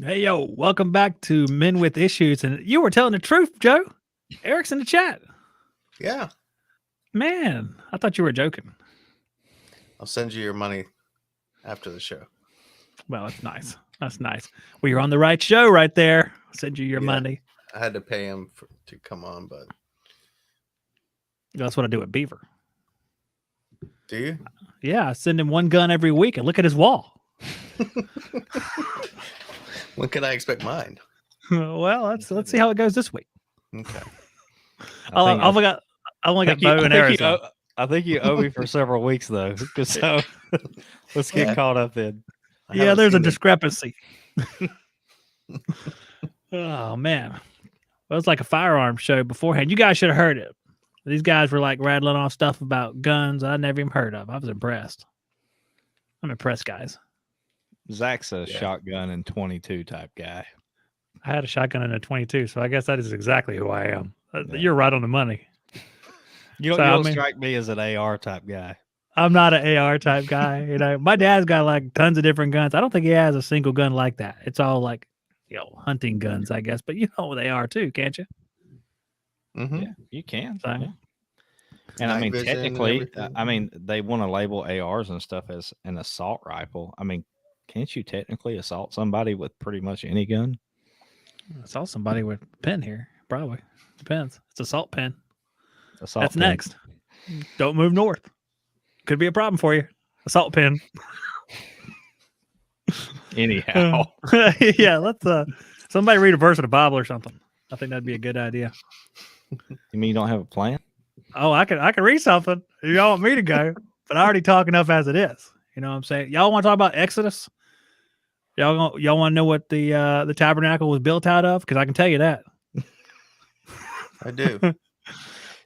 Hey, yo, welcome back to Men with Issues. And you were telling the truth, Joe. Eric's in the chat. Yeah. Man, I thought you were joking. I'll send you your money after the show. Well, that's nice. That's nice. Well, you're on the right show right there. I'll send you your money. I had to pay him to come on, but that's what I do at Beaver. Do you? Yeah, I send him one gun every week and look at his wall. When can I expect mine? Well, let's see how it goes this week. Okay. I only got Bo and Arizona. I think you owe me for several weeks though. So let's get caught up then. Yeah, there's a discrepancy. Oh man, well, it was like a firearms show beforehand. You guys should have heard it. These guys were like rattling off stuff about guns I never even heard of. I was impressed. I'm impressed, guys. Zack's a shotgun and 22 type guy. I had a shotgun and a 22, so I guess that is exactly who I am. You're right on the money. You don't strike me as an AR type guy. I'm not an AR type guy. You know, my dad's got like tons of different guns. I don't think he has a single gun like that. It's all like, hunting guns, I guess. But you know what they are too, can't you? Mm-hmm. Yeah, you can. So, yeah. And I mean, technically, they want to label ARs and stuff as an assault rifle. I mean, can't you technically assault somebody with pretty much any gun? Assault somebody with a pen here, probably. Depends. It's assault pen. That's pen. Next. Don't move north. Could be a problem for you. Assault pen. Anyhow. Yeah, let's somebody read a verse of the Bible or something. I think that'd be a good idea. You mean you don't have a plan? Oh, I can read something if y'all want me to go, but I already talk enough as it is. You know what I'm saying? Y'all want to talk about Exodus? Y'all want to know what the tabernacle was built out of? Because I can tell you that. I do.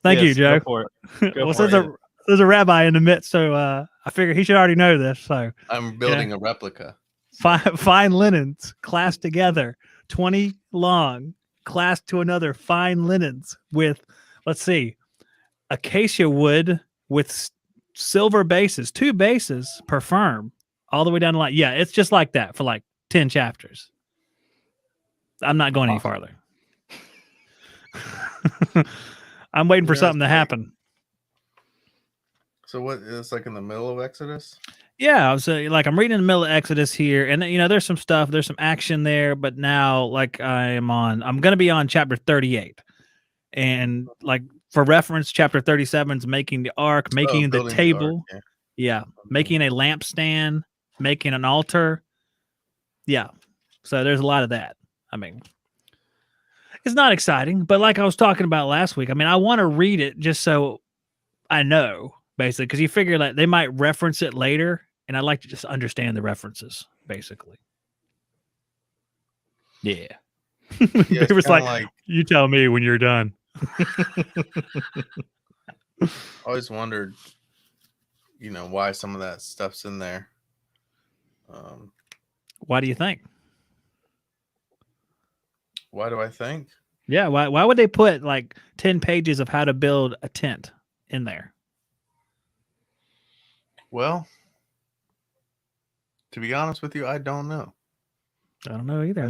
Thank you, Joe. Go for it. Well, since there's a rabbi in the midst, so I figure he should already know this. So I'm building a replica. Fine linens clasped together, 20 long, clasped to another fine linens with, let's see, acacia wood with silver bases, 2 bases per firm, all the way down the line. Yeah, it's just like that for like 10 chapters. I'm not going any farther. I'm waiting for something to happen. So what? It's like in the middle of Exodus? Yeah, so like I'm reading in the middle of Exodus here, and there's some stuff, there's some action there, but now like I'm going to be on chapter 38, and like for reference, chapter 37 is making the ark, making the table, making a lampstand, making an altar, So there's a lot of that. I mean, it's not exciting, but like I was talking about last week, I mean, I want to read it just so I know, basically, because you figure that they might reference it later, and I'd like to just understand the references, basically. Yeah. It was like, you tell me when you're done. Always wondered, why some of that stuff's in there. Why do you think? Why do I think? Yeah, why would they put like 10 pages of how to build a tent in there? Well, to be honest with you, I don't know. I don't know either.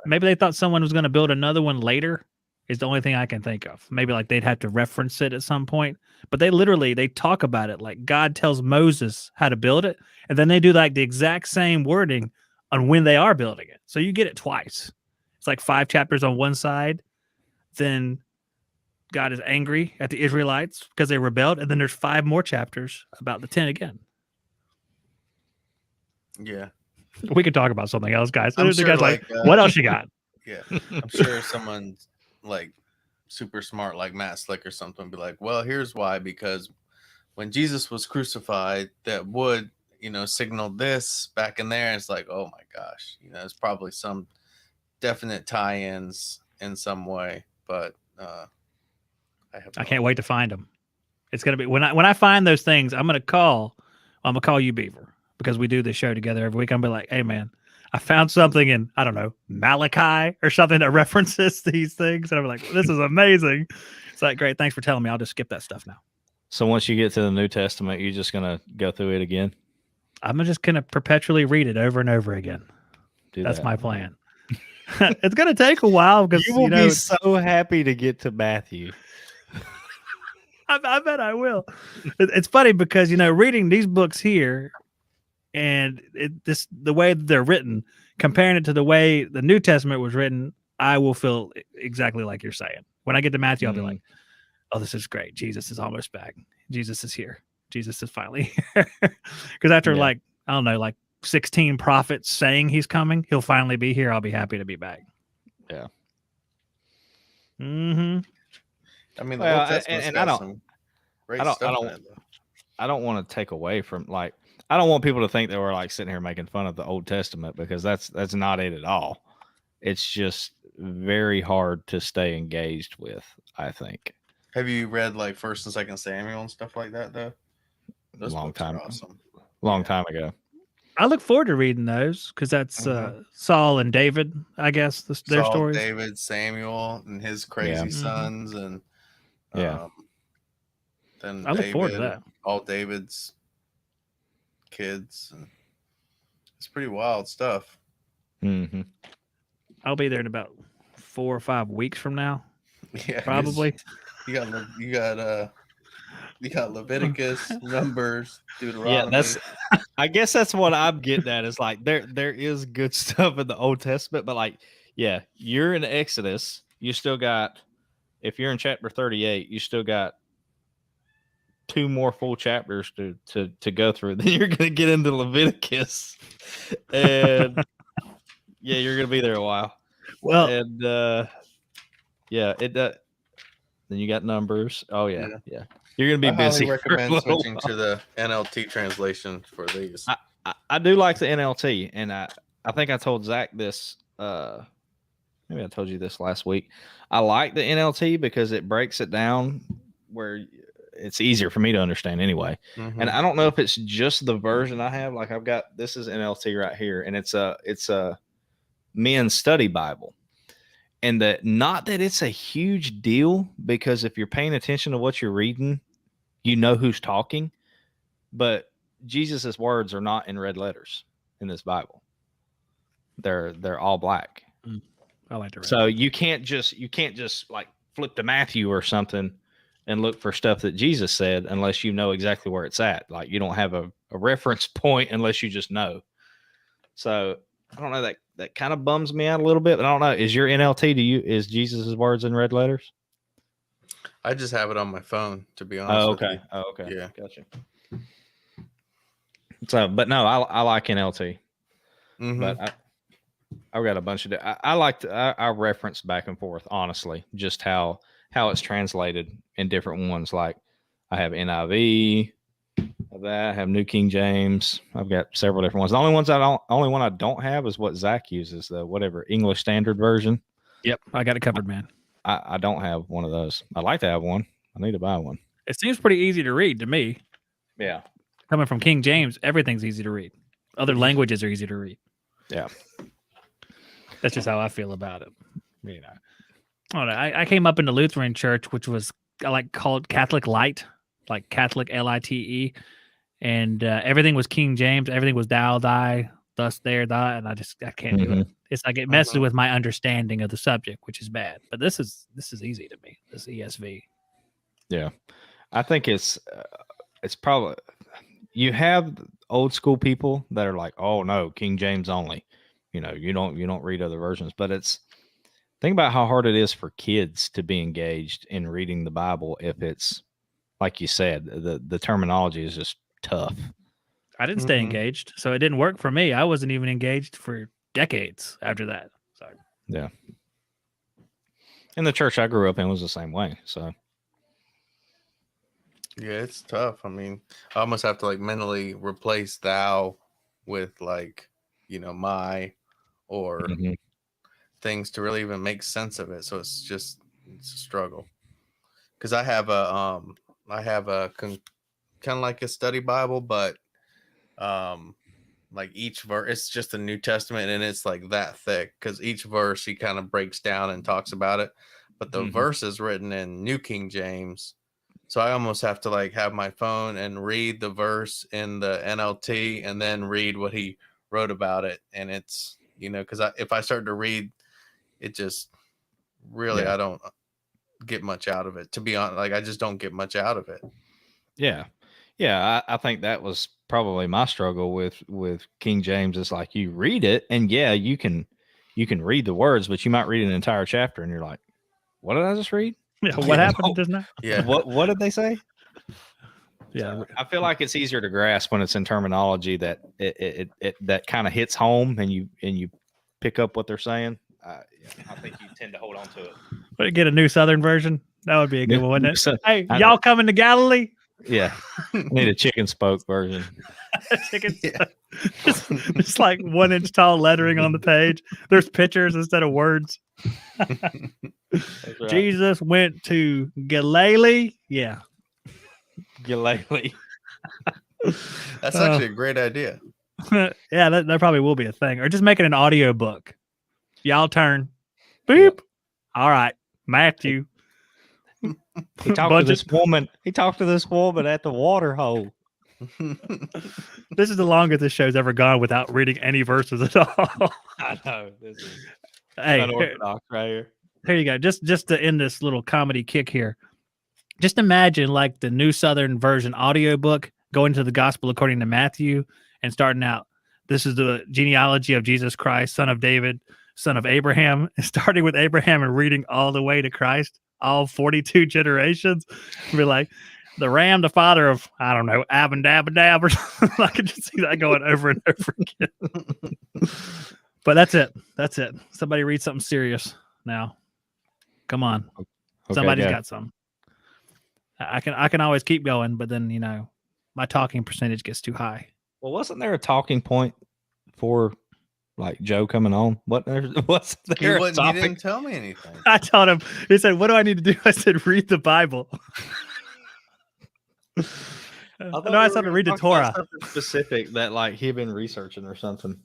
Maybe they thought someone was going to build another one later. Is the only thing I can think of. Maybe like they'd have to reference it at some point. But they talk about it like God tells Moses how to build it, and then they do like the exact same wording on when they are building it. So you get it twice. It's like 5 chapters on one side. Then God is angry at the Israelites because they rebelled. And then there's 5 more chapters about the tent again. Yeah. We could talk about something else, guys. I'm The sure, guy's like, what else you got? Yeah. I'm sure someone's like super smart, like Matt Slick or something, be like, well, here's why. Because when Jesus was crucified, that wood, signaled this back in there. And it's like, oh my gosh, it's probably some definite tie-ins in some way, but I can't wait to find them. It's gonna be when I find those things, I'm gonna call you, Beaver, because we do this show together every week. I'm gonna be like, hey man, I found something in, I don't know, Malachi or something that references these things, and I'm like, this is amazing. It's like, great, thanks for telling me. I'll just skip that stuff now. So once you get to the New Testament, you're just gonna go through it again? I'm just gonna perpetually read it over and over again. That's my plan. It's gonna take a while because You will be so happy to get to Matthew. I bet I will. It's funny because reading these books here, and the way that they're written, comparing it to the way the New Testament was written, I will feel exactly like you're saying. When I get to Matthew, I'll be like, "Oh, this is great. Jesus is almost back. Jesus is here. Jesus is finally here." Because after I don't know, 16 prophets saying he's coming, he'll finally be here. I'll be happy to be back. Yeah. Mm-hmm. I mean, the Old Testament's got some great stuff in it, though. I don't want to take away from I don't want people to think that we're sitting here making fun of the Old Testament, because that's not it at all. It's just very hard to stay engaged with, I think. Have you read 1st and 2nd Samuel and stuff like that, though? Those long books time, are awesome. Long time ago. I look forward to reading those because that's Saul and David, I guess, their stories. David, Samuel, and his crazy sons, and then I look forward to that. All David's kids. And it's pretty wild stuff. Mm-hmm. I'll be there in about 4 or 5 weeks from now. Yeah, probably. You got Leviticus, Numbers, Deuteronomy. Yeah, I guess that's what I'm getting at. Is there is good stuff in the Old Testament, but you're in Exodus. You still got, if you're in chapter 38, you still got 2 more full chapters to go through. Then you're gonna get into Leviticus, and you're gonna be there a while. Well, and then you got Numbers. Oh yeah. You're gonna be busy. I recommend switching to the NLT translation for these. I do like the NLT, and I think I told Zack this. Maybe I told you this last week. I like the NLT because it breaks it down where it's easier for me to understand anyway. Mm-hmm. And I don't know if it's just the version I have. I've got, this is NLT right here, and it's a men's study Bible. And not that it's a huge deal, because if you're paying attention to what you're reading, you know who's talking. But Jesus's words are not in red letters in this Bible. They're all black. I like to read. So you can't just flip to Matthew or something and look for stuff that Jesus said unless you know exactly where it's at. You don't have a reference point unless you just know. So I don't know, that kind of bums me out a little bit, but I don't know. Is your NLT, is Jesus's words in red letters? I just have it on my phone, to be honest. Okay. With you. Okay. Yeah. Gotcha. So, but no, I like NLT. Mm-hmm. But I've got a bunch of I reference back and forth, honestly, just how it's translated in different ones. I have NIV, I have New King James. I've got several different ones. The only one I don't have is what Zack uses, the whatever English Standard Version. Yep, I got it covered, man. I don't have one of those. I'd like to have one. I need to buy one. It seems pretty easy to read to me. Yeah. Coming from King James, everything's easy to read. Other languages are easy to read. Yeah. That's just how I feel about it. I don't know. I came up in the Lutheran church, which was called Catholic Light, like Catholic LITE, and everything was King James. Everything was thou, thy, thus, there, thy, and I can't do it. It's it messes with my understanding of the subject, which is bad. But this is easy to me. This ESV. Yeah, I think it's probably, you have old school people that are like, oh no, King James only. You don't read other versions, but think about how hard it is for kids to be engaged in reading the Bible if it's, like you said, the terminology is just tough. I didn't stay engaged, so it didn't work for me. I wasn't even engaged for decades after that. So yeah. And the church I grew up in was the same way. So yeah, it's tough. I mean, I almost have to mentally replace thou with my, or things to really even make sense of it. So it's a struggle. Because I have a kind of like a study Bible, but each verse, it's just a New Testament, and it's that thick, because each verse he kind of breaks down and talks about it. But the verse is written in New King James, so I almost have to have my phone and read the verse in the NLT and then read what he wrote about it. And it's because if I start to read it just really, I don't get much out of it, to be honest. Like, I just don't get much out of it. Yeah. I think that was probably my struggle with King James. Is like, you read it and you can read the words, but you might read an entire chapter and you're like, what did I just read? Yeah, what happened just now? Yeah. What did they say? Yeah. I feel like it's easier to grasp when it's in terminology that it that kind of hits home and you pick up what they're saying. I think you tend to hold on to it. But get a new Southern version. That would be a good one, wouldn't it? So, Hey, y'all coming to Galilee? yeah, need a chicken spoke version. Chicken. Just like 1 inch tall lettering on the page. There's pictures instead of words. Right. Jesus went to Galilee. Yeah. Galilee. That's actually a great idea. Yeah, that probably will be a thing. Or just make it an audio book. Y'all turn. Beep. Yep. All right. Matthew. He talked to this woman. He talked to this woman at the water hole. This is the longest this show's ever gone without reading any verses at all. I know. This is unorthodox right here. Here you go. Just to end this little comedy kick here. Just imagine like the New Southern Version audiobook going to the Gospel according to Matthew and starting out. This is the genealogy of Jesus Christ, son of David, son of Abraham, starting with Abraham and reading all the way to Christ, all 42 generations. Be like, the ram, the father of, I don't know, Ab and Dab and Dab or something. I could just see that going over and over again. But that's it. That's it. Somebody read something serious now. Come on. Okay, somebody's got some. I can always keep going, but then, my talking percentage gets too high. Well, wasn't there a talking point for like Joe coming on? What's there? He didn't tell me anything. I told him. He said, "What do I need to do?" I said, "Read the Bible." I said to read the Torah. Specific that like he'd been researching or something.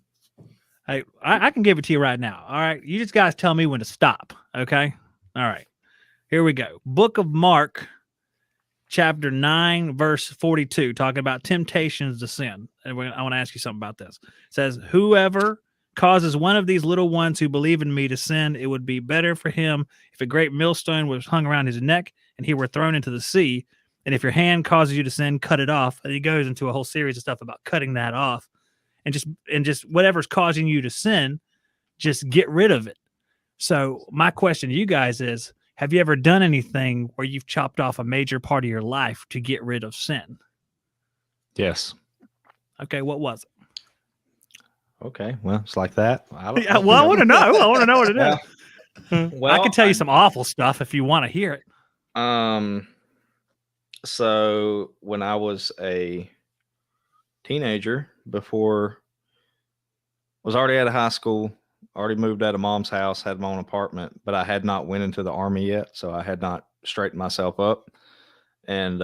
Hey, I can give it to you right now. All right, you just guys tell me when to stop. Okay. All right. Here we go. Book of Mark, chapter 9, verse 42, talking about temptations to sin. And I want to ask you something about this. It says, "Whoever causes one of these little ones who believe in me to sin, it would be better for him if a great millstone was hung around his neck and he were thrown into the sea. And if your hand causes you to sin, cut it off." And he goes into a whole series of stuff about cutting that off. And just whatever's causing you to sin, just get rid of it. So my question to you guys is, have you ever done anything where you've chopped off a major part of your life to get rid of sin? Yes. Okay, what was it? Okay, well, it's like that. I want to know. I want to know what it is. Well, I can tell you some awful stuff if you want to hear it. So when I was a teenager, was already out of high school, already moved out of mom's house, had my own apartment, but I had not went into the army yet, so I had not straightened myself up, and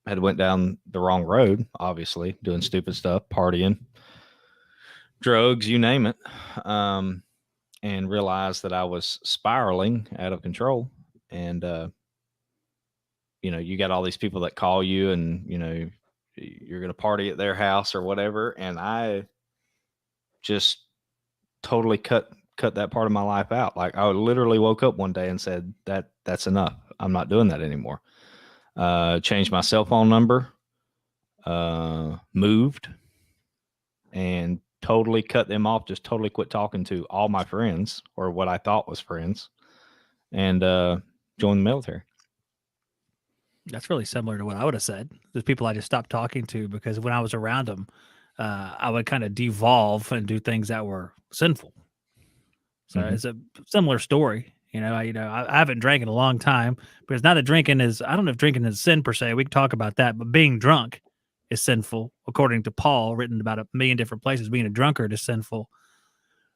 had went down the wrong road, obviously, doing stupid stuff, partying, drugs, you name it, and realized that I was spiraling out of control. And you got all these people that call you and you're going to party at their house or whatever, and I just totally cut that part of my life out. Like, I literally woke up one day and said that's enough. I'm not doing that anymore. Changed my cell phone number, moved, and totally cut them off. Just totally quit talking to all my friends, or what I thought was friends, and joined the military. That's really similar to what I would have said. There's people I just stopped talking to because when I was around them, I would kind of devolve and do things that were sinful. So It's a similar story. I haven't drank in a long time, because not that drinking is, I don't know if drinking is sin per se. We can talk about that, but being drunk is sinful, according to Paul, written about a million different places. Being a drunkard is sinful.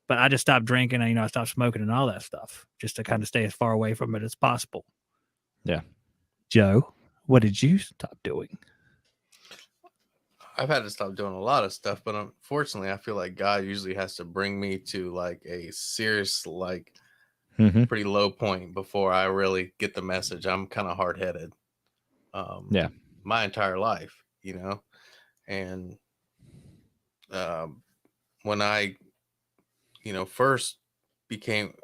But I just stopped drinking and, I stopped smoking and all that stuff just to kind of stay as far away from it as possible. Yeah. Joe, what did you stop doing? I've had to stop doing a lot of stuff, but unfortunately, I feel like God usually has to bring me to like a serious, like pretty low point before I really get the message. I'm kind of hard-headed. My entire life, and when I, first became,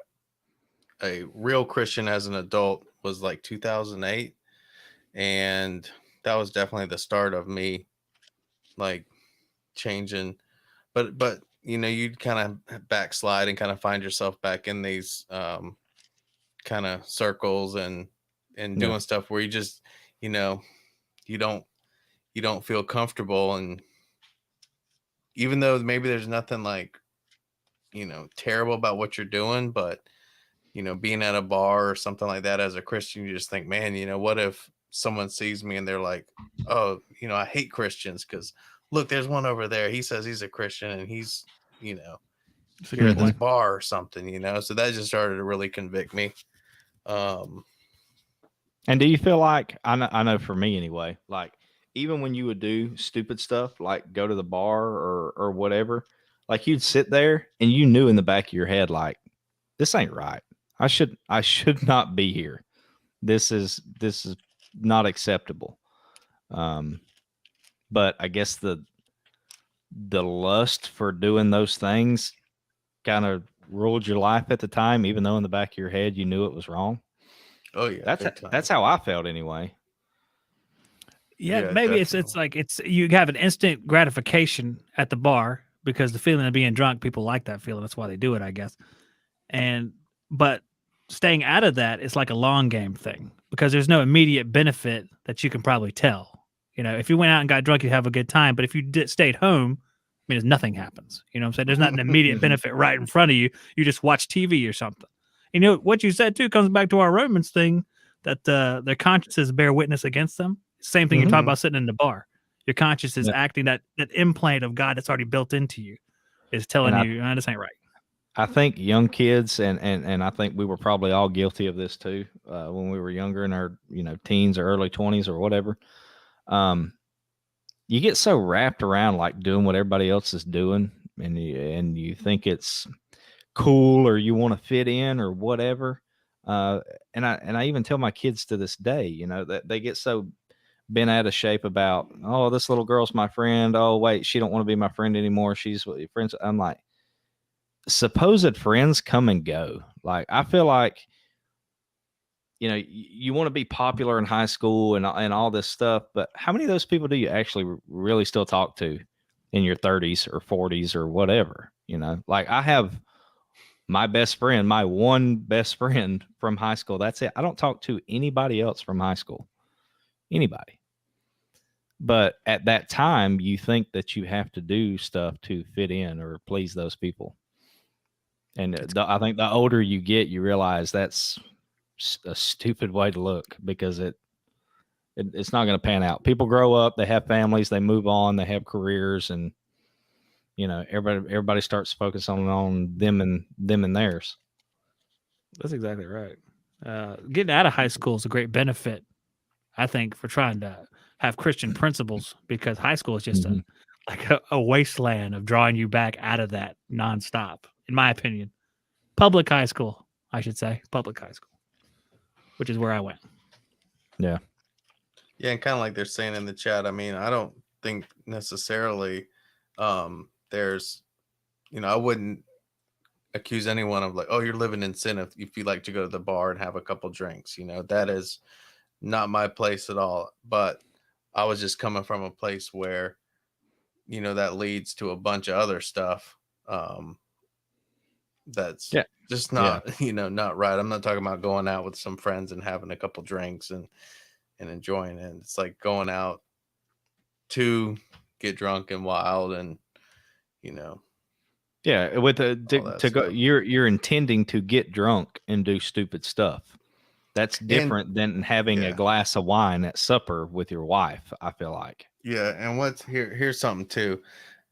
a real Christian as an adult was like 2008, and that was definitely the start of me like changing. But you know, you'd kind of backslide and kind of find yourself back in these kind of circles and doing stuff where you just, you know, you don't feel comfortable. And even though maybe there's nothing like, you know, terrible about what you're doing, but you know, being at a bar or something like that as a Christian, you just think, man, you know, what if someone sees me and they're like, oh, you know, I hate Christians because look, there's one over there. He says he's a Christian and he's, you know, here at this bar or something, you know. So that just started to really convict me. And do you feel like, I know for me anyway, like even when you would do stupid stuff, like go to the bar or whatever, like you'd sit there and you knew in the back of your head, like, this ain't right. I should not be here. This is not acceptable. But I guess the lust for doing those things kind of ruled your life at the time, even though in the back of your head you knew it was wrong. Oh yeah, That's how I felt anyway. Yeah, Yeah, maybe definitely. it's like you have an instant gratification at the bar because the feeling of being drunk, people like that feeling. That's why they do it, I guess. But staying out of that is like a long game thing because there's no immediate benefit that you can probably tell. You know, if you went out and got drunk, you have a good time. But if you stayed home, I mean, nothing happens. You know what I'm saying? There's not an immediate benefit right in front of you. You just watch TV or something. You know, what you said too comes back to our Romans thing that their consciences bear witness against them. Same thing you talk about sitting in the bar. Your conscience is acting that implant of God that's already built into you is telling you, this ain't right. I think young kids, and I think we were probably all guilty of this too when we were younger in our, you know, teens or early 20s or whatever. You get so wrapped around like doing what everybody else is doing, and you think it's cool or you want to fit in or whatever. And I even tell my kids to this day, you know, that they get so bent out of shape about, oh, this little girl's my friend. Oh, wait, she don't want to be my friend anymore. She's with your friends. I'm like, supposed friends come and go. Like, I feel like, you know, you want to be popular in high school and all this stuff, but how many of those people do you actually really still talk to in your 30s or 40s or whatever? You know, like I have my best friend, my one best friend from high school. That's it. I don't talk to anybody else from high school. Anybody. But at that time, you think that you have to do stuff to fit in or please those people. And I think the older you get, you realize that's a stupid way to look because it's not going to pan out. People grow up, they have families, they move on, they have careers, and you know, everybody starts focusing on them and theirs. That's exactly right. Getting out of high school is a great benefit, I think, for trying to have Christian principles because high school is just a wasteland of drawing you back out of that nonstop, in my opinion. Public high school, I should say. Public high school, which is where I went. Yeah. Yeah, and kind of like they're saying in the chat, I mean, I don't think necessarily there's, you know, I wouldn't accuse anyone of like, oh, you're living in sin if you like to go to the bar and have a couple drinks. You know, that is not my place at all. But I was just coming from a place where, you know, that leads to a bunch of other stuff that's just not, you know, not right. I'm not talking about going out with some friends and having a couple drinks and enjoying it. It's like going out to get drunk and wild and, you know. Yeah, with to go, you're intending to get drunk and do stupid stuff. That's different than having a glass of wine at supper with your wife, I feel like. Yeah, and here's something too.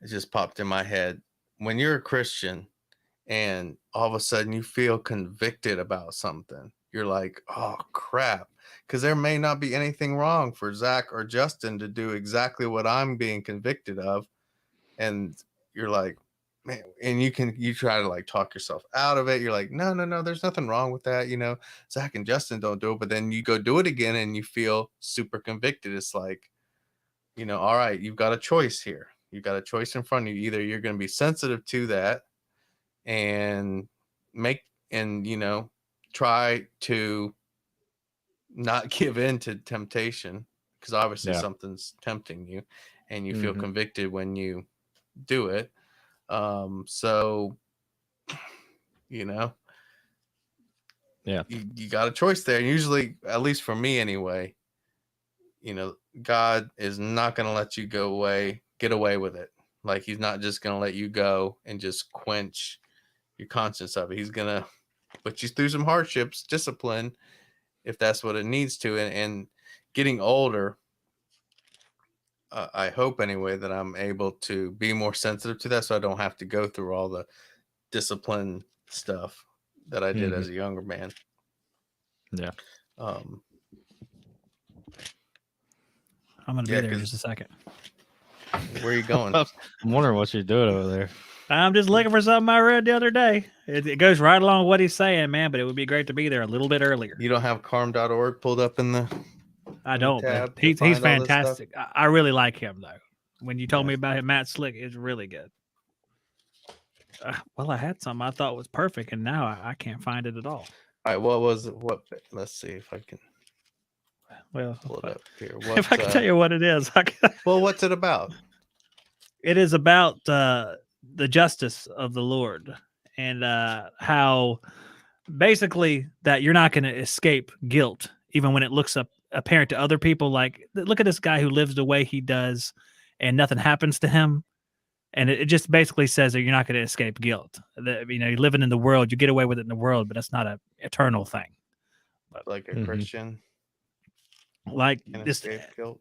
It just popped in my head. When you're a Christian and all of a sudden you feel convicted about something, you're like, oh crap. Because there may not be anything wrong for Zack or Justin to do exactly what I'm being convicted of. And you're like, man, and you try to like talk yourself out of it. You're like, no, there's nothing wrong with that. You know, Zack and Justin don't do it, but then you go do it again and you feel super convicted. It's like, you know, all right, you've got a choice here. You've got a choice in front of you. Either you're going to be sensitive to that and you know, try to not give in to temptation, because obviously something's tempting you and you feel convicted when you do it. So, you know, you got a choice there. And usually, at least for me anyway, you know, God is not going to let you get away with it. Like, he's not just going to let you go and just quench your conscience of it. He's going to put you through some hardships, discipline, if that's what it needs to. And getting older, I hope anyway that I'm able to be more sensitive to that, so I don't have to go through all the discipline stuff that I did as a younger man. Yeah. I'm gonna be there in just a second. Where are you going? I'm wondering what you're doing over there. I'm just looking for something I read the other day. It goes right along with what he's saying, man, but it would be great to be there a little bit earlier. You don't have carm.org pulled up in the I don't, but he's fantastic. I really like him, though. When you told me about him, Matt Slick is really good. Well, I had something I thought was perfect, and now I can't find it at all. All right, let's see if I can pull it up here. If I can tell you what it is. Well, what's it about? It is about the justice of the Lord, and how basically that you're not going to escape guilt, even when it looks apparent to other people. Like, look at this guy who lives the way he does and nothing happens to him. And it just basically says that you're not going to escape guilt. That, you know, you're living in the world, you get away with it in the world, but that's not an eternal thing. But, like a Christian, like this, escape guilt.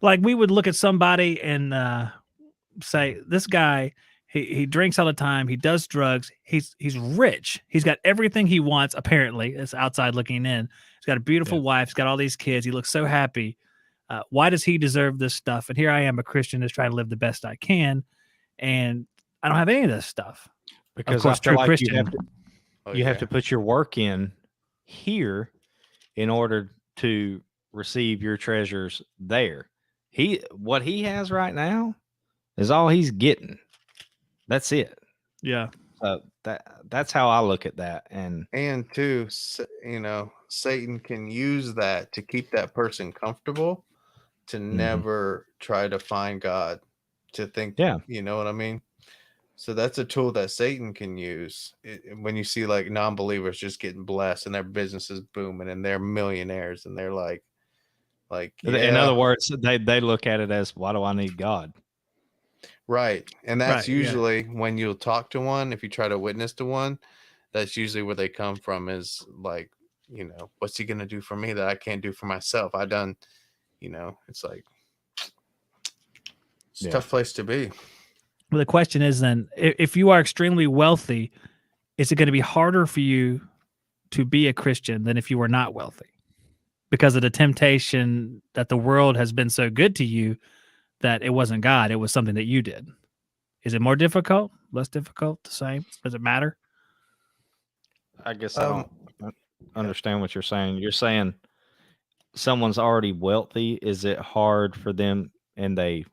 Like we would look at somebody and say, this guy, he drinks all the time, he does drugs, he's rich, he's got everything he wants. Apparently, it's outside looking in. He's got a beautiful wife, he's got all these kids, he looks so happy. Why does he deserve this stuff? And here I am, a Christian, just trying to live the best I can. And I don't have any of this stuff. Because of course, I feel true like Christian. you have to put your work in here in order to receive your treasures there. What he has right now is all he's getting. That's it. Yeah. That's how I look at that. And too, you know, Satan can use that to keep that person comfortable, to never try to find God, to think, you know what I mean? So that's a tool that Satan can use. When you see like non-believers just getting blessed and their business is booming and they're millionaires and they're like, in other words, they look at it as, why do I need God? Right. And that's usually when you'll talk to one, if you try to witness to one, that's usually where they come from, is like, you know, what's he going to do for me that I can't do for myself? You know, it's like, it's a tough place to be. Well, the question is then, if you are extremely wealthy, is it going to be harder for you to be a Christian than if you were not wealthy? Because of the temptation that the world has been so good to you that it wasn't God, it was something that you did. Is it more difficult, less difficult, the same? Does it matter? I guess I don't understand what you're saying. You're saying someone's already wealthy. Is it hard for them and they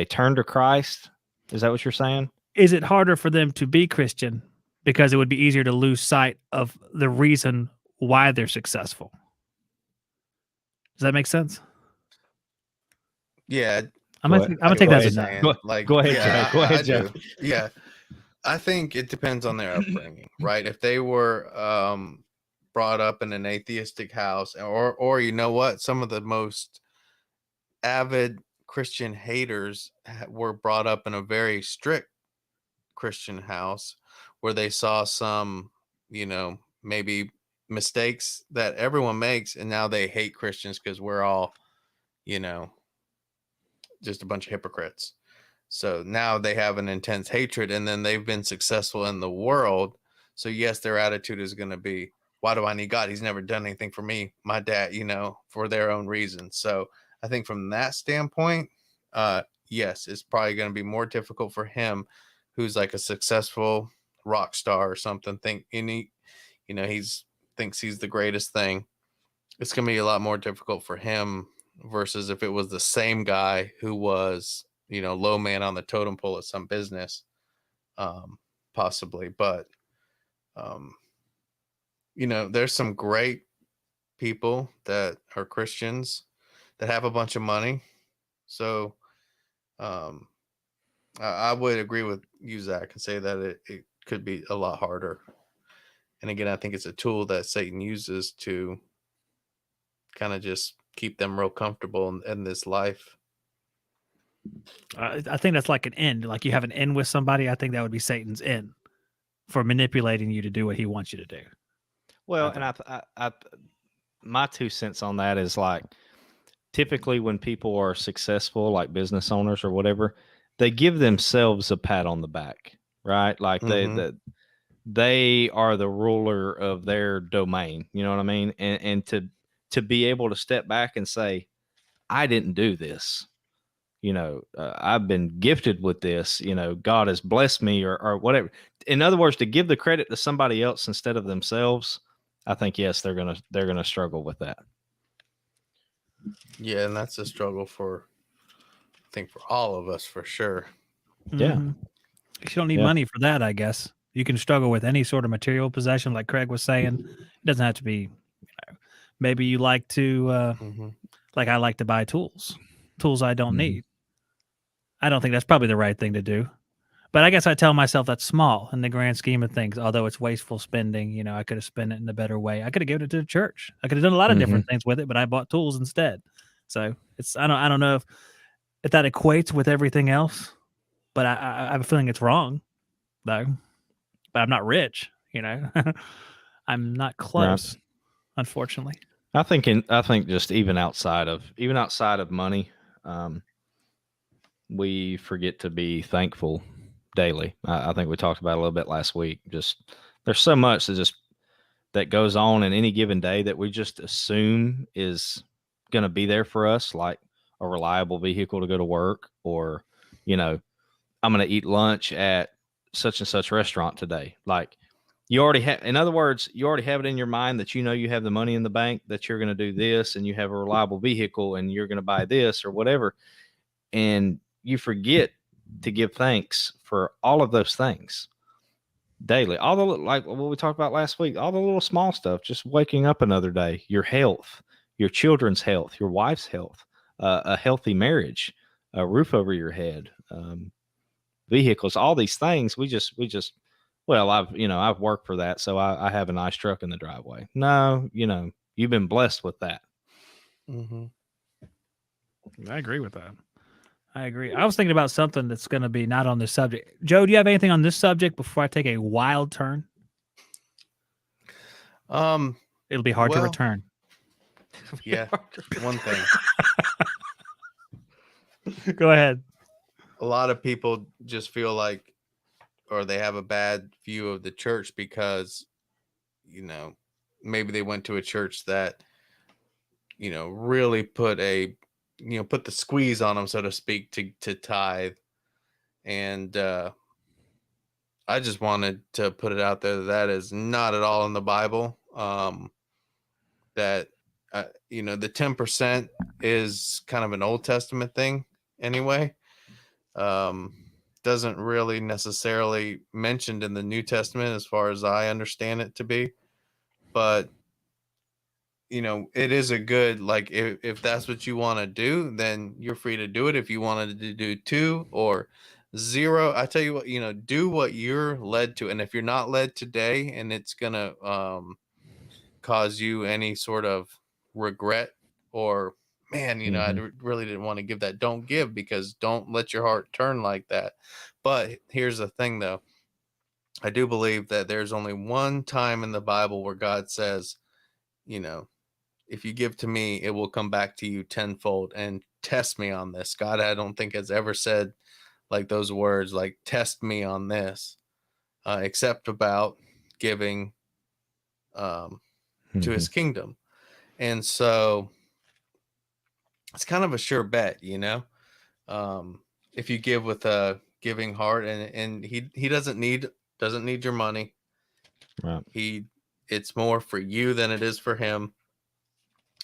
turn to Christ? Is that what you're saying? Is it harder for them to be Christian because it would be easier to lose sight of the reason why they're successful? Does that make sense? Yeah. I'm gonna take that as a no. Go ahead, Joe. Go ahead, Joe. Yeah. I think it depends on their upbringing, right? If they were brought up in an atheistic house, or you know what, some of the most avid Christian haters were brought up in a very strict Christian house where they saw some, you know, maybe mistakes that everyone makes, and now they hate Christians because we're all, you know, just a bunch of hypocrites. So now they have an intense hatred, and then they've been successful in the world. So yes, their attitude is going to be, why do I need God? He's never done anything for me, my dad, you know, for their own reasons. So I think from that standpoint, yes, it's probably going to be more difficult for him, who's like a successful rock star or something. Thinks he's the greatest thing. It's going to be a lot more difficult for him versus if it was the same guy who was, you know, low man on the totem pole at some business, possibly. But there's some great people that are Christians that have a bunch of money. So um, I would agree with you, Zach, and say that it could be a lot harder. And again, I think it's a tool that Satan uses to kind of just keep them real comfortable in this life. I think that's like an end. Like you have an end with somebody. I think that would be Satan's end for manipulating you to do what he wants you to do. Well, and I my 2 cents on that is like typically when people are successful, like business owners or whatever, they give themselves a pat on the back, right? Like they are the ruler of their domain. You know what I mean? And to be able to step back and say, I didn't do this. I've been gifted with this. God has blessed me, or whatever. In other words, to give the credit to somebody else instead of themselves, I think yes, they're gonna struggle with that. Yeah, and that's a struggle for all of us for sure. Yeah. You don't need Yeah. money for that, I guess. You can struggle with any sort of material possession, like Craig was saying. It doesn't have to be. Maybe you like to, like I like to buy tools I don't need. I don't think that's probably the right thing to do. But I guess I tell myself that's small in the grand scheme of things. Although it's wasteful spending, I could have spent it in a better way. I could have given it to the church. I could have done a lot of different things with it, but I bought tools instead. So I don't know if that equates with everything else, but I have a feeling it's wrong, though. But I'm not rich, I'm not close, unfortunately. I think just even outside of money, we forget to be thankful daily. I think we talked about it a little bit last week. Just there's so much that goes on in any given day that we just assume is going to be there for us, like a reliable vehicle to go to work, or I'm going to eat lunch at such and such restaurant today. Like you already have, in other words, you already have it in your mind that you have the money in the bank, that you're going to do this, and you have a reliable vehicle, and you're going to buy this or whatever, and you forget to give thanks for all of those things daily. All the, like what we talked about last week, all the little small stuff, just waking up another day, your health, your children's health, your wife's health, a healthy marriage, a roof over your head, vehicles, all these things. Well, I've worked for that, so I have a nice truck in the driveway. No, you've been blessed with that. I agree with that. I agree. I was thinking about something that's going to be not on this subject. Joe, do you have anything on this subject before I take a wild turn? It'll be hard to return. Yeah, one thing. Go ahead. A lot of people just feel like, or they have a bad view of the church because, maybe they went to a church that, really put the squeeze on them, so to speak, to tithe. And I just wanted to put it out there that is not at all in the Bible. That the 10% is kind of an Old Testament thing anyway. Doesn't really necessarily mentioned in the New Testament as far as I understand it to be, but it is a good, like, if that's what you want to do, then you're free to do it. If you wanted to do 2 or 0, I tell you what, do what you're led to. And if you're not led today and it's gonna cause you any sort of regret, or man, I really didn't want to give that, don't give, because don't let your heart turn like that. But here's the thing, though. I do believe that there's only one time in the Bible where God says, if you give to me, it will come back to you tenfold, and test me on this. God, I don't think has ever said like those words, like test me on this, except about giving to his kingdom. And so it's kind of a sure bet, if you give with a giving heart, and he doesn't need your money. Right. It's more for you than it is for him.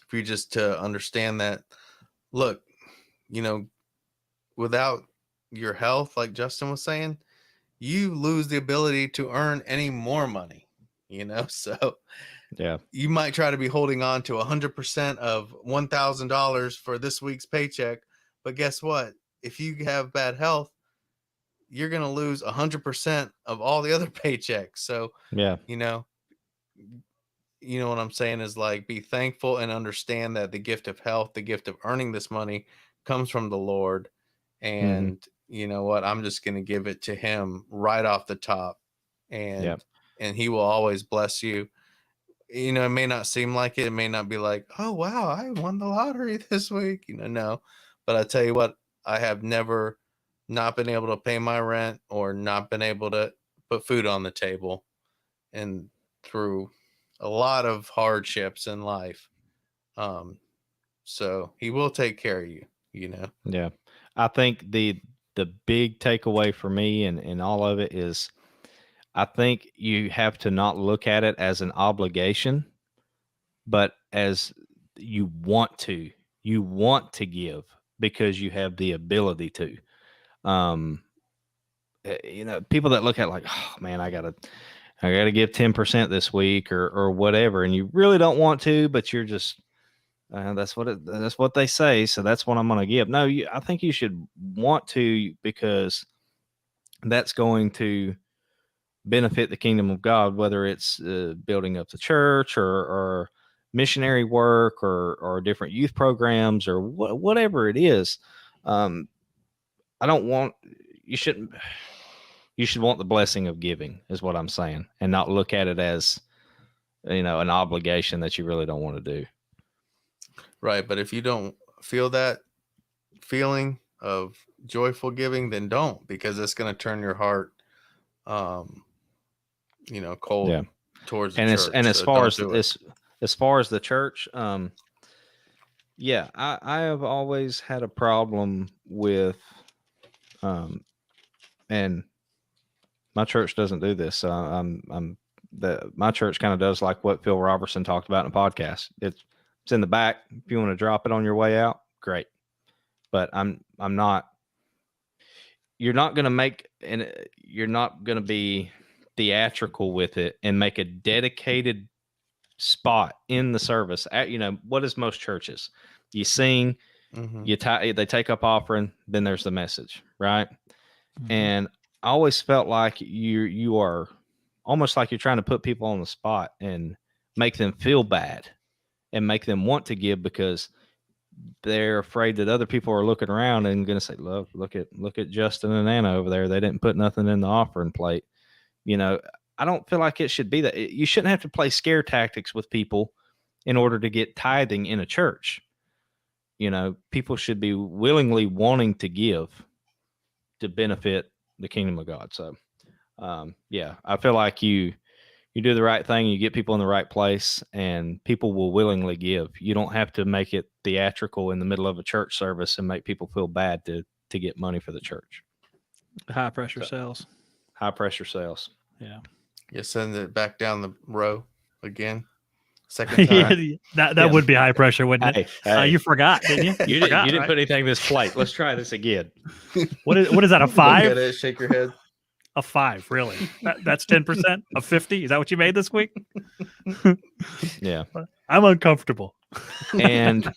For you just to understand that, look, without your health, like Justin was saying, you lose the ability to earn any more money, so Yeah. You might try to be holding on to 100% of $1,000 for this week's paycheck, but guess what? If you have bad health, you're going to lose 100% of all the other paychecks. So, Yeah. you know what I'm saying is like, be thankful and understand that the gift of health, the gift of earning this money comes from the Lord. And you know what? I'm just going to give it to him right off the top. And he will always bless you. You know, it may not seem like it. It may not be like, oh, wow, I won the lottery this week. You know, no. But I tell you what, I have never not been able to pay my rent or not been able to put food on the table. And through a lot of hardships in life. So he will take care of you, you know? Yeah. I think the big takeaway for me and all of it is, I think you have to not look at it as an obligation, but as you want to give because you have the ability to. You know, people that look at it like, oh man, I gotta give 10% this week or whatever, and you really don't want to, but you're just that's what they say, so that's what I'm going to give. No, I think you should want to, because that's going to benefit the kingdom of God, whether it's building up the church or missionary work or different youth programs or whatever it is. You should want the blessing of giving, is what I'm saying, and not look at it as, you know, an obligation that you really don't want to do. Right. But if you don't feel that feeling of joyful giving, then don't, because it's going to turn your heart, you know, cold towards the church. And as far as the church, yeah, I have always had a problem with, and my church doesn't do this. My church kind of does like what Phil Robertson talked about in a podcast. It's in the back. If you want to drop it on your way out, great. But I'm not. You're not going to make, and you're not going to be theatrical with it and make a dedicated spot in the service. You know, what is most churches? You sing, they take up offering, then there's the message, right? And I always felt like you are almost like you're trying to put people on the spot and make them feel bad and make them want to give because they're afraid that other people are looking around and going to say, look at Justin and Anna over there. They didn't put nothing in the offering plate. You know, I don't feel like it should be that. You shouldn't have to play scare tactics with people in order to get tithing in a church. You know, people should be willingly wanting to give to benefit the kingdom of God. So, yeah, I feel like you do the right thing, you get people in the right place, and people will willingly give. You don't have to make it theatrical in the middle of a church service and make people feel bad to get money for the church. High pressure sales. High pressure sales. Yeah. You send it back down the row again. Second time. that would be high pressure, wouldn't it? Hey. You forgot, didn't you? You didn't put anything in this plate. Let's try this again. What is that, a 5? Look at it, shake your head. A 5, really? That's 10% of 50? Is that what you made this week? Yeah. I'm uncomfortable. And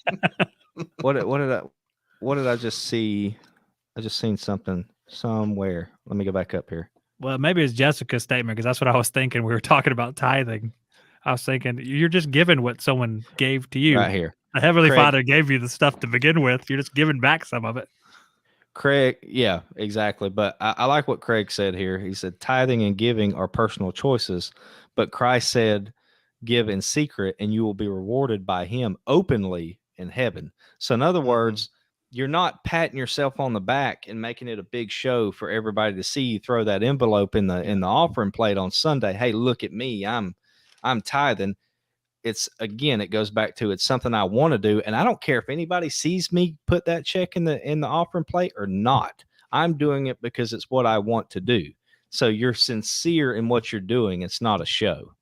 what did I just see? I just seen something somewhere. Let me go back up here. Well, maybe it's Jessica's statement, because that's what I was thinking. We were talking about tithing. I was thinking, you're just giving what someone gave to you. Right here. The Heavenly Father gave you the stuff to begin with. You're just giving back some of it. Craig, yeah, exactly. But I like what Craig said here. He said, tithing and giving are personal choices, but Christ said, give in secret and you will be rewarded by him openly in heaven. So in other words, you're not patting yourself on the back and making it a big show for everybody to see you throw that envelope in the offering plate on Sunday. Hey, look at me. I'm tithing. It goes back to, it's something I want to do. And I don't care if anybody sees me put that check in the offering plate or not. I'm doing it because it's what I want to do. So you're sincere in what you're doing. It's not a show.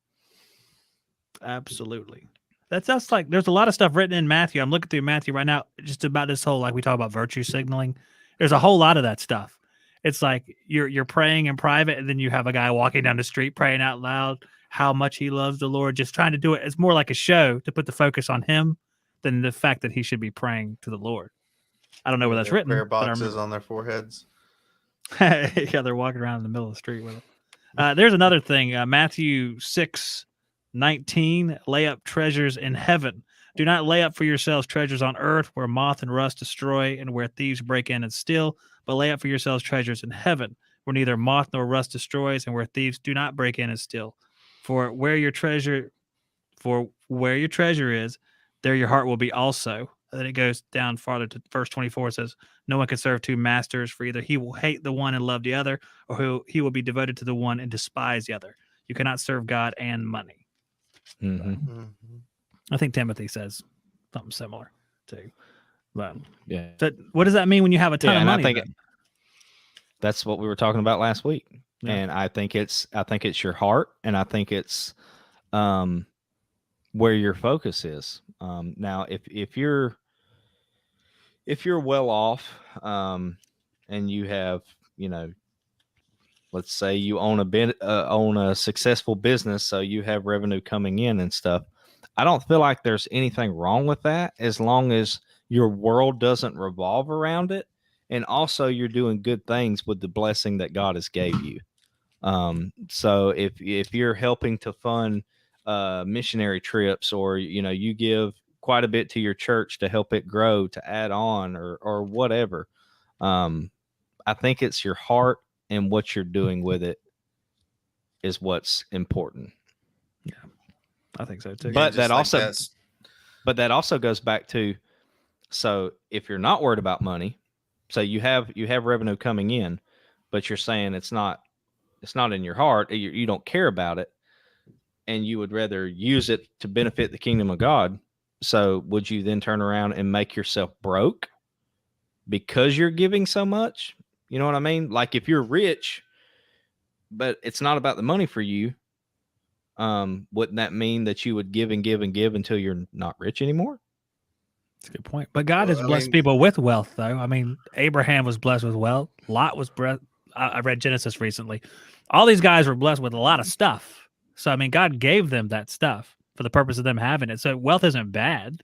Absolutely. That's like, there's a lot of stuff written in Matthew. I'm looking through Matthew right now, just about this whole, like we talk about virtue signaling. There's a whole lot of that stuff. It's like you're praying in private, and then you have a guy walking down the street praying out loud. how much he loves the Lord, just trying to do it. It's more like a show to put the focus on him than the fact that he should be praying to the Lord. I don't know where that's Their written. prayer But I boxes remember. on their foreheads. Yeah, they're walking around in the middle of the street with them. There's another thing. Matthew 6:19, lay up treasures in heaven. Do not lay up for yourselves treasures on earth where moth and rust destroy and where thieves break in and steal, but lay up for yourselves treasures in heaven where neither moth nor rust destroys and where thieves do not break in and steal. For where your treasure is, there your heart will be also. And then it goes down farther to verse 24. It says, no one can serve two masters, for either he will hate the one and love the other, or he will be devoted to the one and despise the other. You cannot serve God and money. Mm-hmm. I think Timothy says something similar too. But Yeah. so what does that mean when you have a ton of and money? I think that's what we were talking about last week. Yeah. And I think it's your heart, and I think it's where your focus is. Now, if you're well off, and you have, let's say you own a successful business, so you have revenue coming in and stuff. I don't feel like there's anything wrong with that, as long as your world doesn't revolve around it, and also you're doing good things with the blessing that God has gave you. So if you're helping to fund missionary trips, or you give quite a bit to your church to help it grow, to add on, or whatever, I think it's your heart and what you're doing with it is what's important. Yeah, I think so too. But that also goes back to, so if you're not worried about money, so you have revenue coming in, but you're saying it's not in your heart, you don't care about it, and you would rather use it to benefit the kingdom of God. So would you then turn around and make yourself broke because you're giving so much? You know what I mean? Like, if you're rich, but it's not about the money for you, wouldn't that mean that you would give and give and give until you're not rich anymore? That's a good point. But God has blessed people with wealth, though. I mean, Abraham was blessed with wealth. Lot was blessed. I read Genesis recently. All these guys were blessed with a lot of stuff. So, I mean, God gave them that stuff for the purpose of them having it. So wealth isn't bad.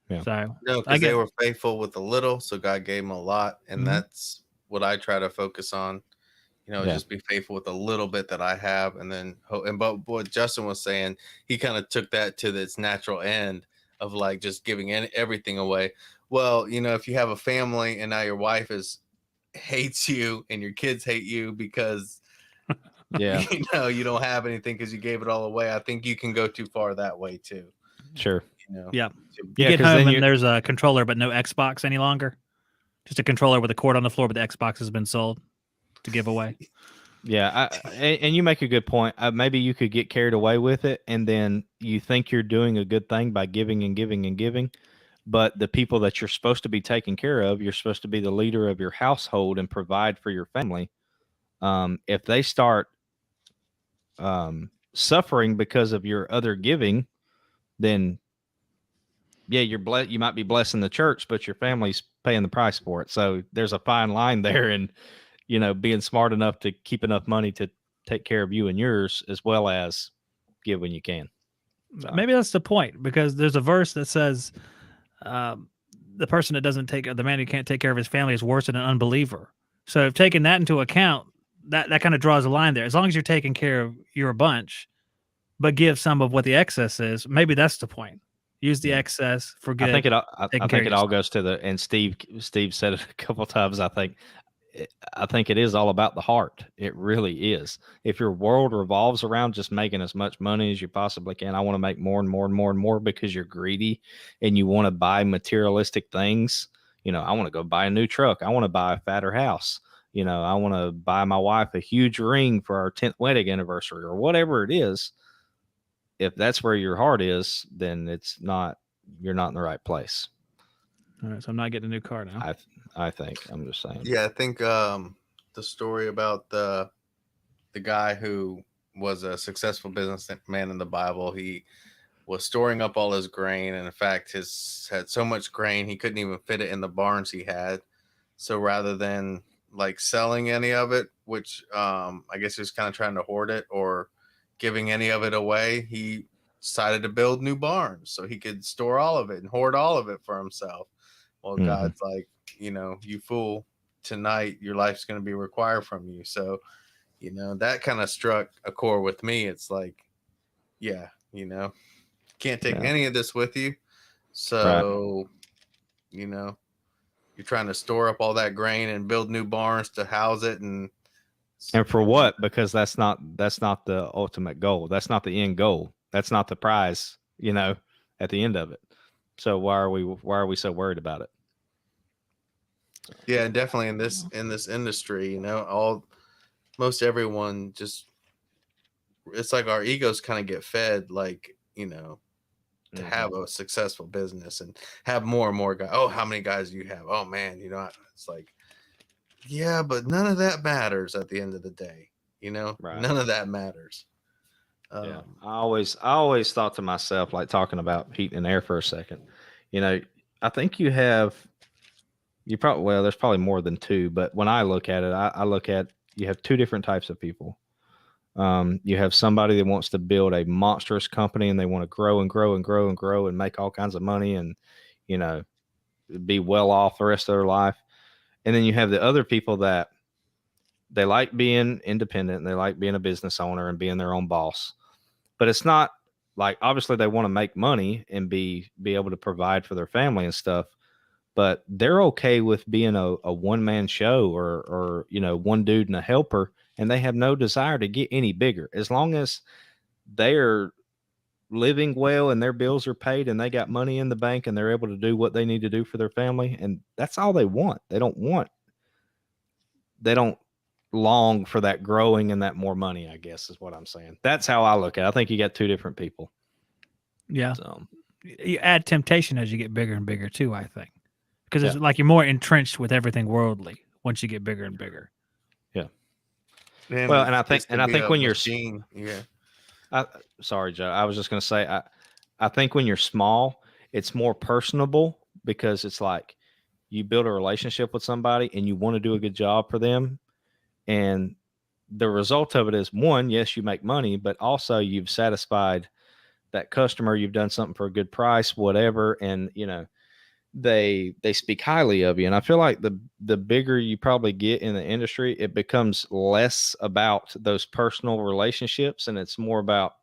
Yeah. So No, because they were faithful with a little, so God gave them a lot. And that's what I try to focus on. Just be faithful with a little bit that I have. And then, but what Justin was saying, he kind of took that to its natural end of like just giving everything away. Well, if you have a family and now your wife hates you and your kids hate you because you don't have anything because you gave it all away, I think you can go too far that way too. Sure. Yeah. You get home and there's a controller but no Xbox any longer. Just a controller with a cord on the floor, but the Xbox has been sold to give away. Yeah, and you make a good point. Maybe you could get carried away with it, and then you think you're doing a good thing by giving and giving and giving, but the people that you're supposed to be taking care of, you're supposed to be the leader of your household and provide for your family. If they start suffering because of your other giving, then you might be blessing the church, but your family's paying the price for it. So there's a fine line there, and being smart enough to keep enough money to take care of you and yours, as well as give when you can. So. Maybe that's the point, because there's a verse that says the person that the man who can't take care of his family is worse than an unbeliever. So if taking that into account, that kind of draws a line there. As long as you're taking care of your bunch, but give some of what the excess is, maybe that's the point. Use the excess for good. I think it all goes to and Steve said it a couple of times. I think it is all about the heart. It really is. If your world revolves around just making as much money as you possibly can, I want to make more and more and more and more because you're greedy and you want to buy materialistic things. I want to go buy a new truck. I want to buy a fatter house. I want to buy my wife a huge ring for our 10th wedding anniversary, or whatever it is. If that's where your heart is, then you're not in the right place. All right, so I'm not getting a new car now. I think, I'm just saying. Yeah, I think the story about the guy who was a successful businessman in the Bible, he was storing up all his grain, and in fact, had so much grain he couldn't even fit it in the barns he had. So rather than like selling any of it, which I guess he was kind of trying to hoard it or giving any of it away, he decided to build new barns so he could store all of it and hoard all of it for himself. Well, God's like, you fool, tonight your life's going to be required from you. So, that kind of struck a chord with me. It's like, yeah, can't take any of this with you. So, you're trying to store up all that grain and build new barns to house it. And for what? Because that's not the ultimate goal. That's not the end goal. That's not the prize, at the end of it. So why are we so worried about it? Yeah, definitely in this industry, most everyone just, it's like our egos kind of get fed, like, to have a successful business and have more and more guys. Oh, how many guys do you have? Oh man, it's like, yeah, but none of that matters at the end of the day. Right. None of that matters. Yeah, I always thought to myself, like talking about heat and air for a second, I think there's probably more than two, but when I look at it, I look at, you have two different types of people. You have somebody that wants to build a monstrous company and they want to grow and grow and grow and grow and make all kinds of money and, be well off the rest of their life. And then you have the other people that they like being independent and they like being a business owner and being their own boss. But it's not like, obviously they want to make money and be able to provide for their family and stuff, but they're okay with being a one-man show or one dude and a helper, and they have no desire to get any bigger. As long as they're living well and their bills are paid and they got money in the bank and they're able to do what they need to do for their family, and that's all they want. They don't long for that growing and that more money, I guess is what I'm saying. That's how I look at it. I think you got two different people. Yeah. So you add temptation as you get bigger and bigger too, I think. Because it's like you're more entrenched with everything worldly once you get bigger and bigger. Yeah. Man, well, and I think when you're sorry, Joe, I was just going to say, I think when you're small, it's more personable because it's like you build a relationship with somebody and you want to do a good job for them. And the result of it is, one, yes, you make money, but also you've satisfied that customer. You've done something for a good price, whatever. And, they speak highly of you. And I feel like the bigger you probably get in the industry, it becomes less about those personal relationships. And it's more about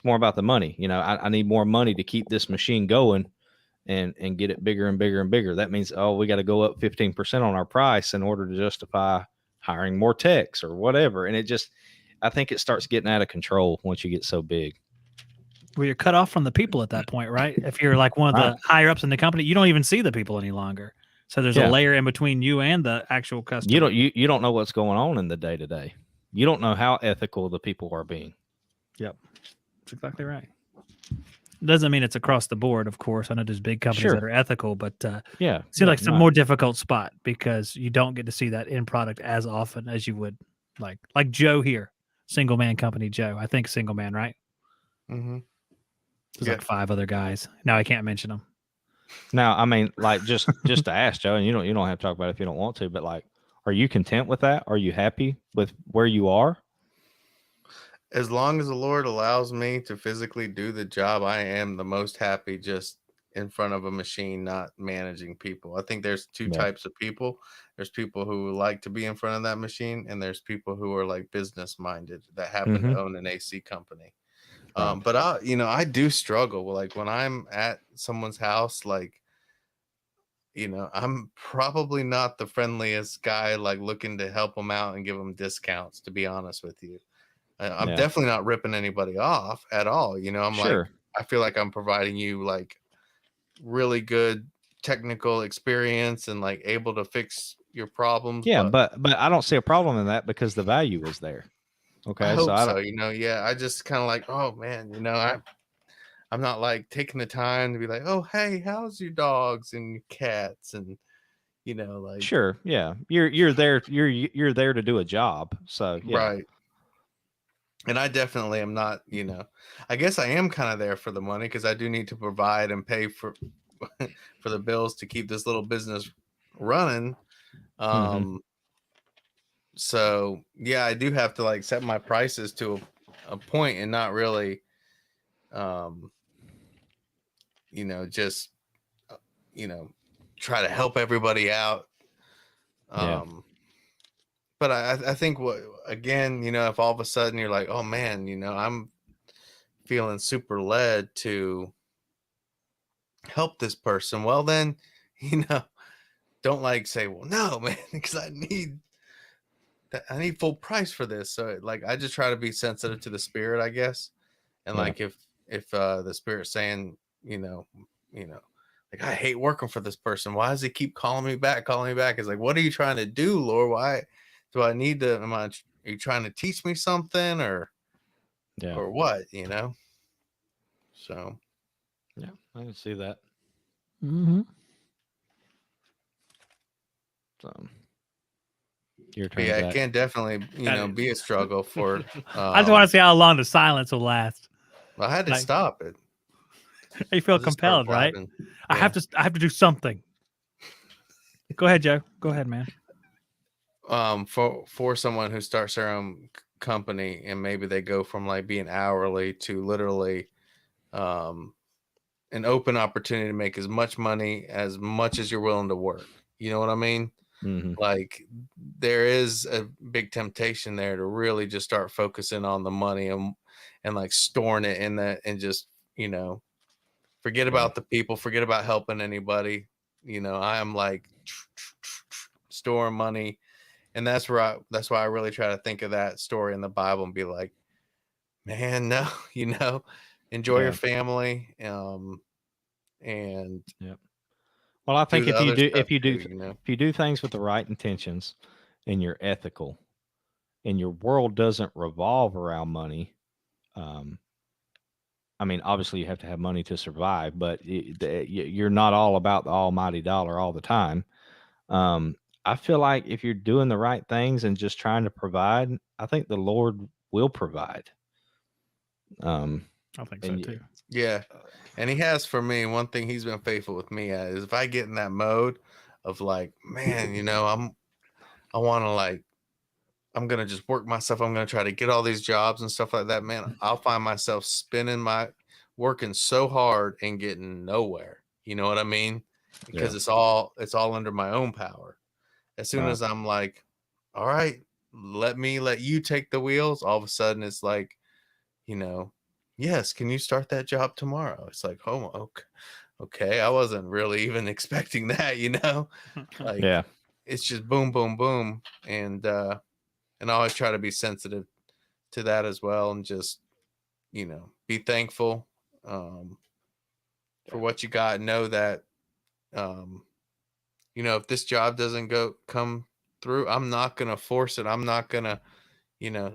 the money. I need more money to keep this machine going and get it bigger and bigger and bigger. That means, we got to go up 15% on our price in order to justify hiring more techs or whatever. And I think it starts getting out of control once you get so big. Well, you're cut off from the people at that point, right? If you're like one of the higher ups in the company, you don't even see the people any longer. So there's a layer in between you and the actual customer. You don't know what's going on in the day to day. You don't know how ethical the people are being. Yep, that's exactly right. Doesn't mean it's across the board, of course. I know there's big companies that are ethical, but it seems like it's a more difficult spot because you don't get to see that end product as often as you would like Joe here, single man company Joe. I think single man, right? Mm-hmm. There's like 5 other guys. Now I can't mention them. Now, I mean, like just to ask Joe, and you don't have to talk about it if you don't want to, but like, are you content with that? Are you happy with where you are? As long as the Lord allows me to physically do the job, I am the most happy just in front of a machine, not managing people. I think there's two types of people. There's people who like to be in front of that machine, and there's people who are like business minded that happen to own an AC company. But I do struggle. Like when I'm at someone's house, like, I'm probably not the friendliest guy, like looking to help them out and give them discounts, to be honest with you. I'm definitely not ripping anybody off at all. I'm like, I feel like I'm providing you like really good technical experience and like able to fix your problems. Yeah. But I don't see a problem in that because the value is there. Okay. I hope so. I just kind of like, oh man, I'm not like taking the time to be like, oh, hey, how's your dogs and cats? And, like, sure. Yeah. You're there. You're there to do a job. So, yeah. Right. And I definitely am not, I guess I am kind of there for the money because I do need to provide and pay for the bills to keep this little business running. So yeah, I do have to like set my prices to a point and not really, just, try to help everybody out. But I think again, if all of a sudden you're like, oh man, I'm feeling super led to help this person. Well, then, don't like say, well, no, man, because I need full price for this. So like, I just try to be sensitive to the spirit, I guess. And like, if the spirit's saying, like, I hate working for this person. Why does he keep calling me back? It's like, what are you trying to do, Lord? Why do I need to, are you trying to teach me something or what, So. Yeah, I can see that. Mm-hmm. So, your turn. Yeah, it can definitely, be a struggle for. I just want to see how long the silence will last. I had to stop it. You feel compelled, right? Yeah. I have to do something. Go ahead, Joe. Go ahead, man. For someone who starts their own company and maybe they go from like being hourly to literally, an open opportunity to make as much money as you're willing to work. You know what I mean? Mm-hmm. Like there is a big temptation there to really just start focusing on the money and like storing it in that and just, forget about the people, forget about helping anybody. I am like storing money. And that's why I really try to think of that story in the Bible and be like, man, no, enjoy your family. And well, I think if you do things with the right intentions and you're ethical and your world doesn't revolve around money, I mean, obviously you have to have money to survive, but you're not all about the almighty dollar all the time. I feel like if you're doing the right things and just trying to provide, I think the Lord will provide. I think so too. Yeah. And he has for me, one thing he's been faithful with me at is if I get in that mode of like, man, I want to like, I'm going to just work myself. I'm going to try to get all these jobs and stuff like that, man. I'll find myself working so hard and getting nowhere. You know what I mean? Because it's all under my own power. As soon as I'm like, all right, let you take the wheels. All of a sudden it's like, yes, can you start that job tomorrow? It's like, oh, okay. I wasn't really even expecting that, like, it's just boom, boom, boom. And I always try to be sensitive to that as well. And just, be thankful, for what you got. Know that, if this job doesn't come through, I'm not going to force it. I'm not going to,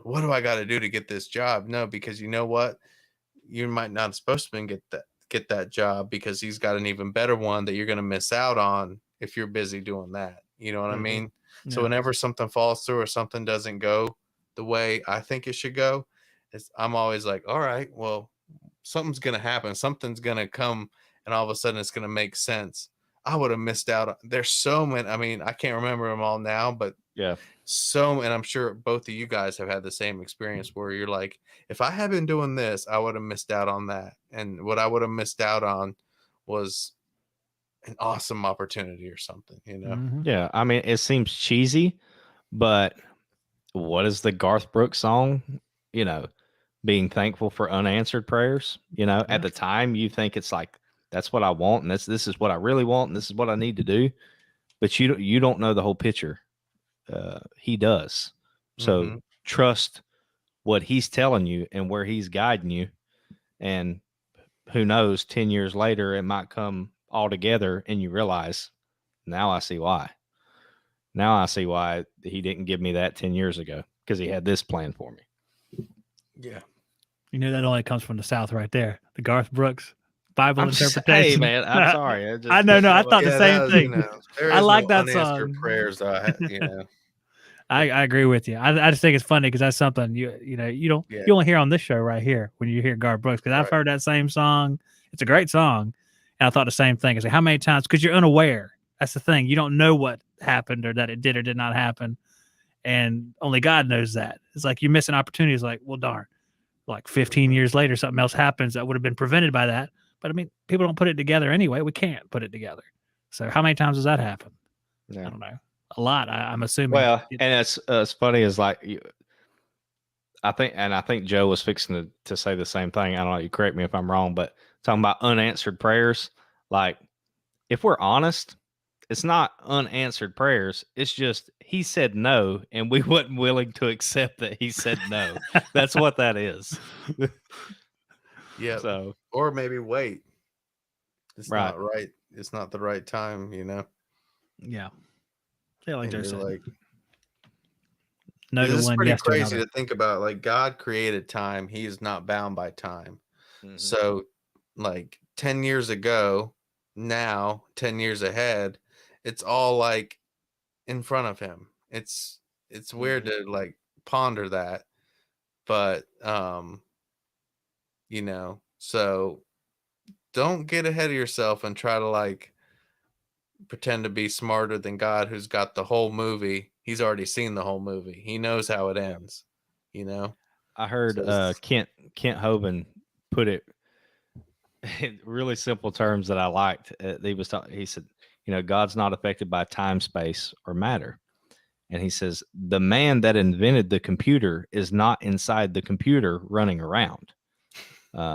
what do I got to do to get this job? No, because you know what? You might not have supposed to get that job because he's got an even better one that you're going to miss out on if you're busy doing that. You know what I mean? Yeah. So whenever something falls through or something doesn't go the way I think it should go, I'm always like, all right, well, something's going to happen. Something's going to come and all of a sudden it's going to make sense. I would have missed out. There's so many. I mean, I can't remember them all now, but and I'm sure both of you guys have had the same experience where you're like, if I had been doing this, I would have missed out on that. And what I would have missed out on was an awesome opportunity or something, Mm-hmm. Yeah. I mean, it seems cheesy, but what is the Garth Brooks song? Being thankful for unanswered prayers. At the time you think it's like, that's what I want. And this is what I really want. And this is what I need to do. But you don't know the whole picture. He does. So trust what he's telling you and where he's guiding you. And who knows, 10 years later, it might come all together and you realize, now I see why. Now I see why he didn't give me that 10 years ago, because he had this plan for me. Yeah. That only comes from the South right there. The Garth Brooks Bible interpretation. Hey, man, I'm sorry. I know. I thought the same thing. I like that song. Prayers, I agree with you. I just think it's funny because that's something you only hear on this show right here when you hear Garth Brooks, because I've heard that same song. It's a great song, and I thought the same thing. It's like, how many times? Because you're unaware. That's the thing. You don't know what happened or that it did or did not happen, and only God knows that. It's like you miss an opportunity. It's like, well, darn. like 15 years later, something else happens that would have been prevented by that. But I mean, people don't put it together anyway. We can't put it together. So how many times does that happen? Yeah. I don't know. A lot, I'm assuming. Well, and it's funny as like I think Joe was fixing to say the same thing. I don't know. You correct me if I'm wrong, but talking about unanswered prayers, like if we're honest, it's not unanswered prayers. It's just he said no, and we wasn't willing to accept that he said no. That's what that is. Yeah. So, Or maybe wait. It's Right. not right. It's not the right time, Yeah. Yeah, like And Joe you're said. like, No to this is one, pretty yes to crazy another. to think about. Like, God created time. He is not bound by time. mhm. So, like 10 years ago, now 10 years ahead, it's all like in front of him. It's weird to like ponder that, but so don't get ahead of yourself and try to like pretend to be smarter than God, who's got the whole movie. He's already seen the whole movie. He knows how it ends. I heard So it's- Kent Hovind put it in really simple terms that I liked. He said, God's not affected by time, space, or matter. And he says, the man that invented the computer is not inside the computer running around.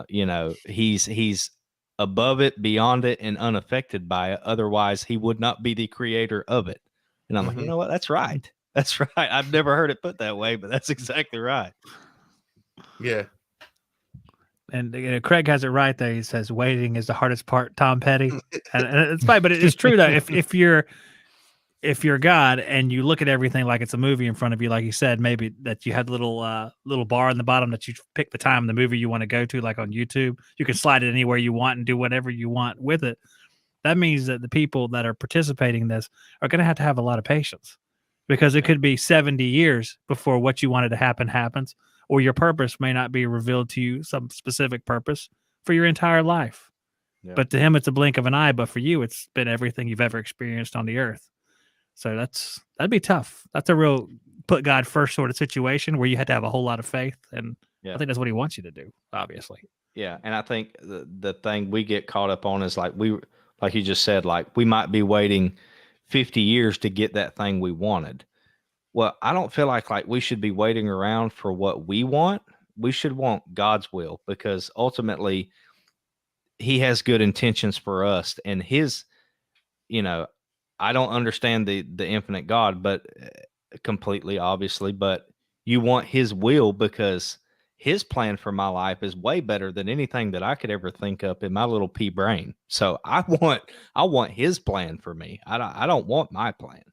He's above it, beyond it, and unaffected by it. Otherwise, he would not be the creator of it. And I'm like, you know what? That's right. That's right. I've never heard it put that way, but that's exactly right. Yeah. And Craig has it right there. He says waiting is the hardest part, Tom Petty. and it's fine, but it's true though. If you're God and you look at everything like it's a movie in front of you, like you said, maybe that you had little bar in the bottom that you pick the time, the movie you want to go to, like on YouTube, you can slide it anywhere you want and do whatever you want with it. That means that the people that are participating in this are going to have a lot of patience, because it could be 70 years before what you wanted to happen happens, or your purpose may not be revealed to you, some specific purpose for your entire life. Yeah. But to him, it's a blink of an eye. But for you, it's been everything you've ever experienced on the earth. So that'd be tough. That's a real put God first sort of situation where you had to have a whole lot of faith. And I think that's what he wants you to do, obviously. Yeah. And I think the thing we get caught up on is like you just said, like we might be waiting 50 years to get that thing we wanted. Well, I don't feel like we should be waiting around for what we want. We should want God's will, because ultimately he has good intentions for us, and his, I don't understand the infinite God, but completely, obviously, but you want his will because his plan for my life is way better than anything that I could ever think up in my little pea brain. So I want his plan for me. I don't want my plan.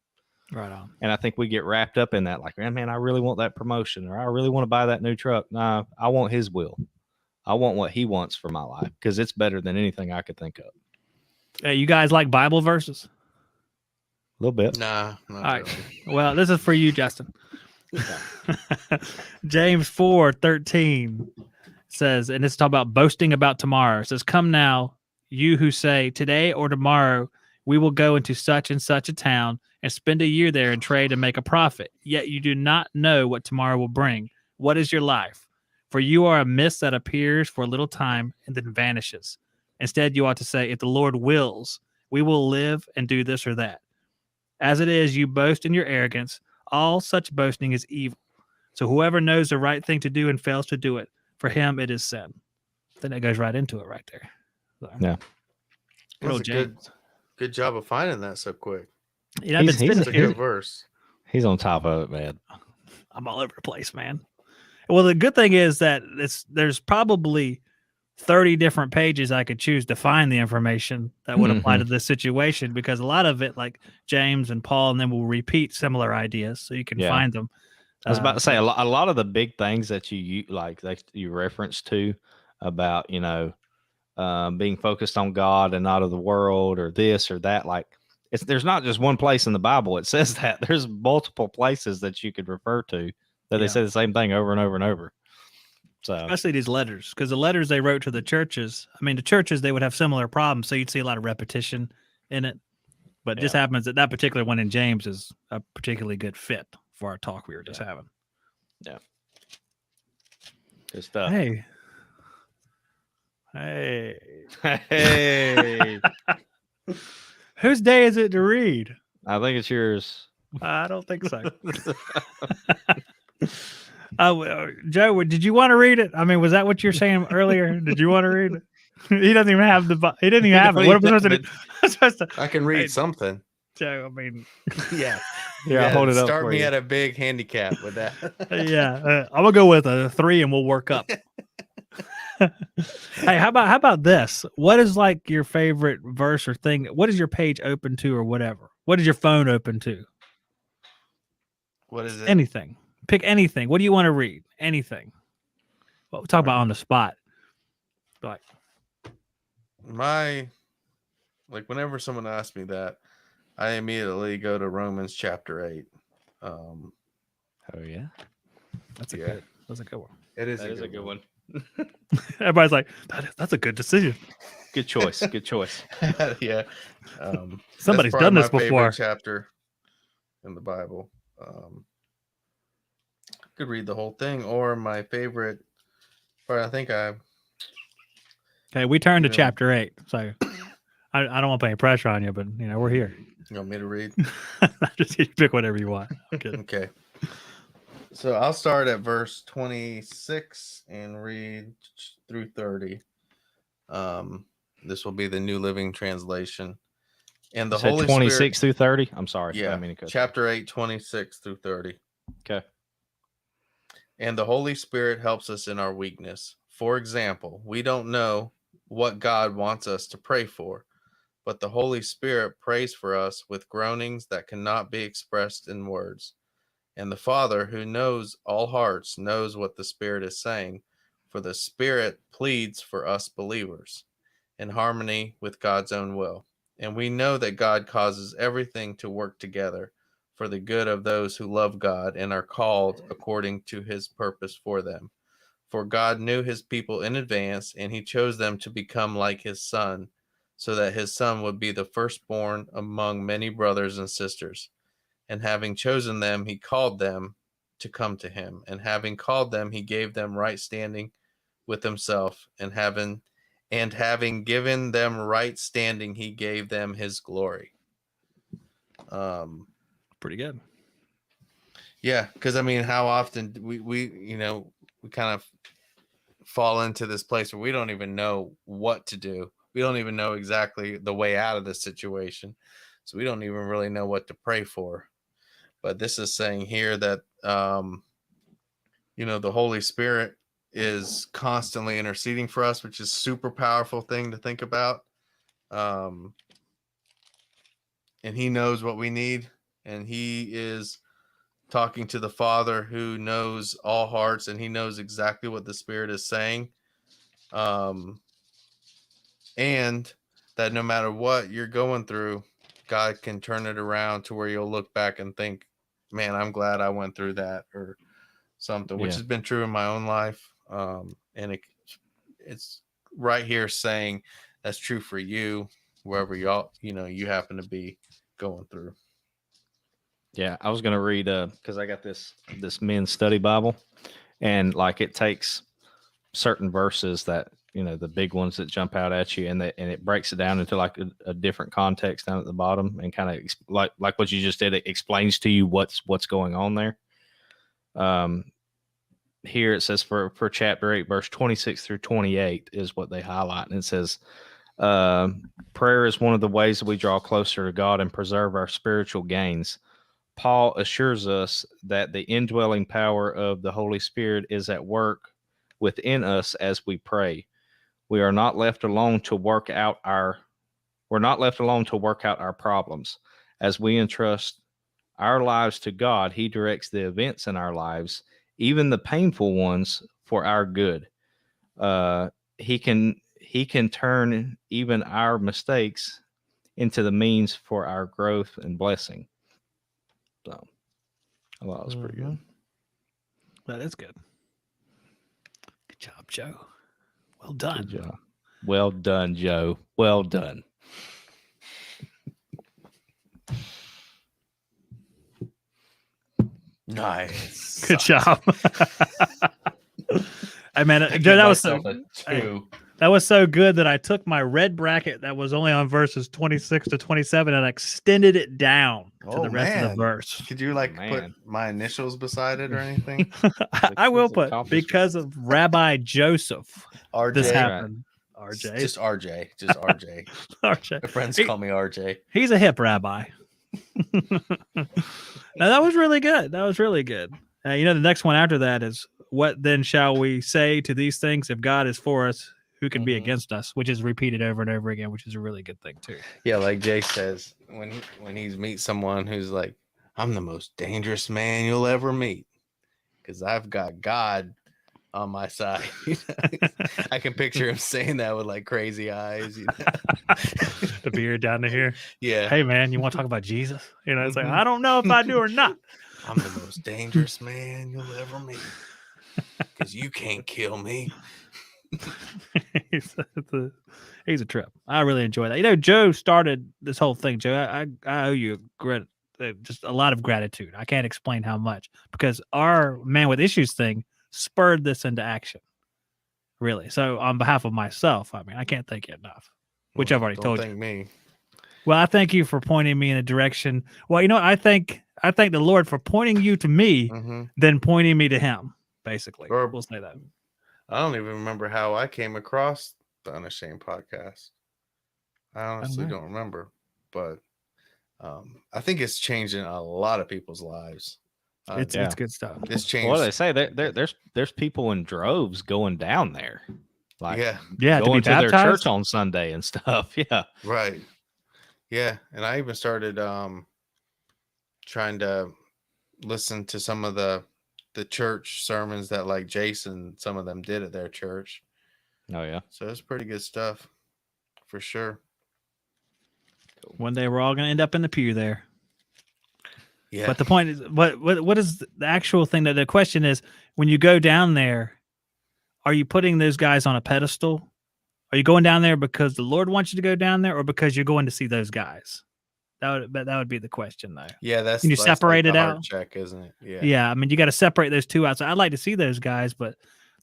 Right on. And I think we get wrapped up in that, like, man, I really want that promotion, or I really want to buy that new truck. Nah, I want his will. I want what he wants for my life, because it's better than anything I could think of. Hey, you guys like Bible verses? A little bit. Nah, not all really. Right. Well, this is for you, Justin. James 4:13 says, and it's talking about boasting about tomorrow. It says, come now, you who say today or tomorrow we will go into such and such a town and spend a year there and trade and make a profit. Yet you do not know what tomorrow will bring. What is your life? For you are a mist that appears for a little time and then vanishes. Instead, you ought to say, if the Lord wills, we will live and do this or that. As it is, you boast in your arrogance. All such boasting is evil. So whoever knows the right thing to do and fails to do it, for him it is sin. Then it goes right into it right there. So, yeah. That's a good job of finding that so quick. Yeah, it's a good verse. He's on top of it, man. I'm all over the place, man. Well, the good thing is that there's probably 30 different pages I could choose to find the information that would apply to this situation, because a lot of it, like James and Paul, and then we'll repeat similar ideas, so you can find them. I was about to say a lot of the big things that you reference to about, being focused on God and not of the world, or this or that. Like there's not just one place in the Bible it says that. There's multiple places that you could refer to that they say the same thing over and over and over. So especially these letters, because the letters they wrote to the churches, the churches, they would have similar problems. So you'd see a lot of repetition in it, but it just happens that particular one in James is a particularly good fit for our talk we were just having. Yeah. Good stuff. Hey. Hey. Whose day is it to read? I think it's yours. I don't think so. Joe, did you want to read it? I mean, was that what you were saying earlier? Did you want to read it? He doesn't even have he didn't even have it. What am I supposed to do? I can read Hey, something. Joe, I mean, Yeah. I'll hold it up. Start for me you. at a big handicap with that. I'm gonna go with a 3 and we'll work up. Hey, how about this? What is like your favorite verse or thing? What is your page open to or whatever? What is your phone open to? What is it? Anything. Pick anything. What do you want to read? Anything. Well, we'll talk about on the spot. Like, Whenever someone asks me that, I immediately go to Romans chapter 8. Oh yeah, that's a good one. It is that is a good one. Everybody's like, that's a good decision. Good choice. Good choice. Yeah. Somebody's that's done probably this my favorite before. chapter in the Bible. Could read the whole thing, or my favorite. But I think Okay, we turned to You know. chapter 8, so I don't want to put any pressure on you, but we're here. You want me to read? Just you pick whatever you want. Okay. Okay. So I'll start at verse 26 and read through 30. This will be the New Living Translation. And the Holy 26 Spirit, through 30. I'm sorry. I yeah, didn't mean to cut you. chapter 8, 26 through 30. Okay. And the Holy Spirit helps us in our weakness. For example, we don't know what God wants us to pray for, but the Holy Spirit prays for us with groanings that cannot be expressed in words. And the Father, who knows all hearts, knows what the Spirit is saying, for the Spirit pleads for us believers in harmony with God's own will. And we know that God causes everything to work together for the good of those who love God and are called according to his purpose for them. For God knew his people in advance, and he chose them to become like his Son, so that his Son would be the firstborn among many brothers and sisters. And having chosen them, he called them to come to him. And having called them, he gave them right standing with himself. And having given them right standing, he gave them his glory. Pretty good. Yeah, because I mean, how often we kind of fall into this place where we don't even know what to do. We don't even know exactly the way out of this situation. So we don't even really know what to pray for. But this is saying here that, the Holy Spirit is constantly interceding for us, which is super powerful thing to think about. And he knows what we need. And he is talking to the Father who knows all hearts, and he knows exactly what the Spirit is saying. And that no matter what you're going through, God can turn it around to where you'll look back and think, man, I'm glad I went through that, or something, which has been true in my own life. And it's right here saying that's true for you, wherever you happen to be going through. Yeah, I was gonna read because I got this men's study Bible, and like it takes certain verses that the big ones that jump out at you, and it breaks it down into like a different context down at the bottom, and kind of like what you just did. It explains to you what's going on there. Here it says for chapter 8, verse 26 through 28 is what they highlight, and it says, prayer is one of the ways that we draw closer to God and preserve our spiritual gains. Paul assures us that the indwelling power of the Holy Spirit is at work within us as we pray. We are not left alone to work out our problems. As we entrust our lives to God, he directs the events in our lives, even the painful ones, for our good. He can turn even our mistakes into the means for our growth and blessing. So I thought it was pretty good. That is good. Good job, Joe. Well done. Good job. Well done, Joe. Well done. Nice. Good job. I mean, I Joe, give that was so myself a 2. that was so good that I took my red bracket that was only on verses 26 to 27 and I extended it down to the rest of the verse. Could you like put my initials beside it or anything? I will put accomplishments. because of Rabbi Joseph. RJ. This Right. happened. RJ. Just RJ. Just RJ. RJ. My friends call me RJ. He's a hip rabbi. Now that was really good. That was really good. The next one after that is, what then shall we say to these things? If God is for us, who can be against us? Which is repeated over and over again, which is a really good thing too. Yeah, like Jay says, when he meets someone who's like, I'm the most dangerous man you'll ever meet because I've got God on my side. I can picture him saying that with like crazy eyes. The beard down to here. Yeah. Hey man, you want to talk about Jesus? It's like, I don't know if I do or not. I'm the most dangerous man you'll ever meet because you can't kill me. he's a trip. I really enjoy that. Joe started this whole thing. Joe, I owe you just a lot of gratitude. I can't explain how much, because our Man with Issues thing spurred this into action. Really. So on behalf of myself, I mean, I can't thank you enough, which I've already told you. Me. Well, I thank you for pointing me in a direction. Well, I thank the Lord for pointing you to me, then pointing me to him, basically. Or, we'll say that. I don't even remember how I came across the Unashamed podcast. I honestly don't remember, but I think it's changing a lot of people's lives. It's good stuff. It's changed. What do they say? There's people in droves going down there, like going to their church on Sunday and stuff. Yeah, right. Yeah, and I even started trying to listen to some of the church sermons that like Jason, some of them did at their church. Oh yeah, so it's pretty good stuff for sure. One day we're all gonna end up in the pew there. Yeah. But the point is, what is the actual thing? That the question is, when you go down there, are you putting those guys on a pedestal? Are you going down there because the Lord wants you to go down there, or because you're going to see those guys? That would be the question, though. Yeah, that's can you separate like it out? Check, isn't it? Yeah. Yeah, I mean, you got to separate those two out. So I'd like to see those guys, but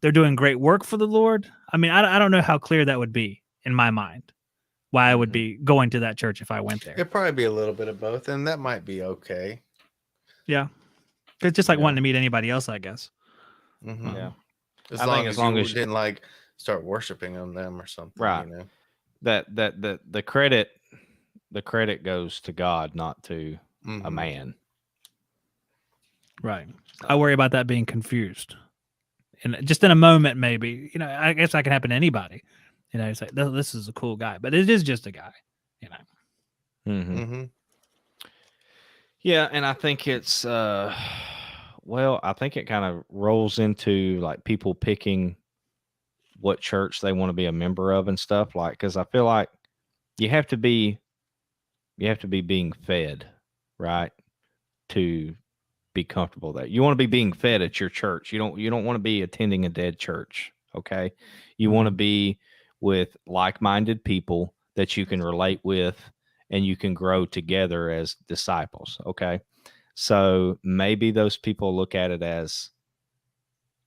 they're doing great work for the Lord. I mean, I don't know how clear that would be in my mind. Why I would be going to that church if I went there. It'd probably be a little bit of both, and that might be okay. Yeah, it's just like wanting to meet anybody else, I guess. Yeah. As long as you didn't like start worshiping them or something, right? That the credit goes to God, not to a man. Right. I worry about that being confused, and just in a moment, maybe I guess that can happen to anybody. It's like, this is a cool guy, but it is just a guy. Yeah, and I think it's I think it kind of rolls into like people picking what church they want to be a member of and stuff, like, because I feel like you have to be being fed, right, to be comfortable there. You want to be being fed at your church. You don't want to be attending a dead church, okay? You want to be with like-minded people that you can relate with and you can grow together as disciples, okay? So maybe those people look at it as,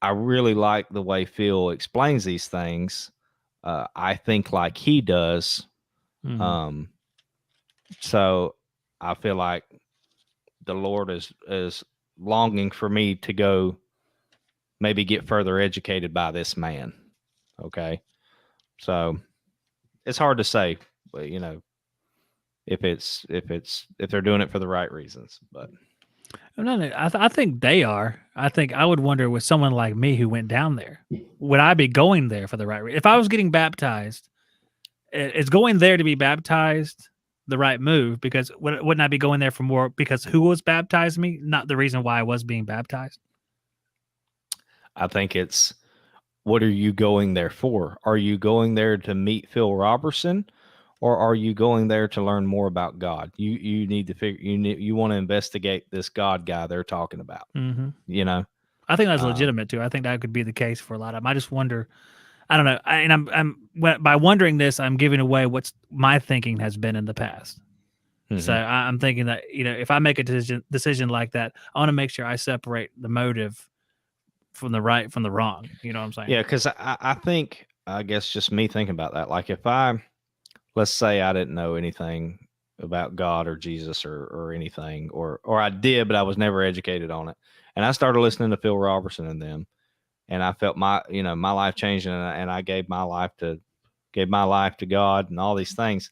I really like the way Phil explains these things. I think like he does. So I feel like the Lord is longing for me to go maybe get further educated by this man, okay? So it's hard to say, but if they're doing it for the right reasons. But I think they are. I think I would wonder with someone like me who went down there, would I be going there for the right reason? If I was getting baptized, is going there to be baptized the right move? Because wouldn't I be going there for more because who was baptized me, not the reason why I was being baptized? I think it's, what are you going there for? Are you going there to meet Phil Robertson, or are you going there to learn more about God? You need to figure. You want to investigate this God guy they're talking about. I think that's legitimate too. I think that could be the case for a lot of them. I just wonder. I don't know. I'm by wondering this, I'm giving away what's my thinking has been in the past. So I'm thinking that if I make a decision like that, I want to make sure I separate the motive from the right from the wrong. You know what I'm saying? Yeah, because I think, I guess just me thinking about that, like if let's say I didn't know anything about God or Jesus or anything, or I did, but I was never educated on it. And I started listening to Phil Robertson and them, and I felt my life changing, and I gave my life to God and all these things.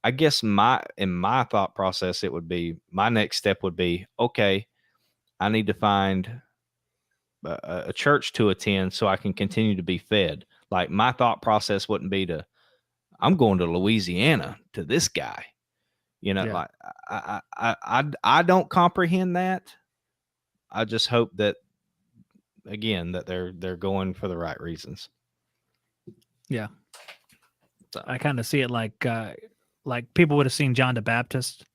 I guess in my thought process, it would be, my next step would be, okay, I need to find a church to attend so I can continue to be fed. Like my thought process wouldn't be I'm going to Louisiana to this guy. Like I don't comprehend that. I just hope that, again, that they're going for the right reasons. Yeah. So. I kind of see it like people would have seen John the Baptist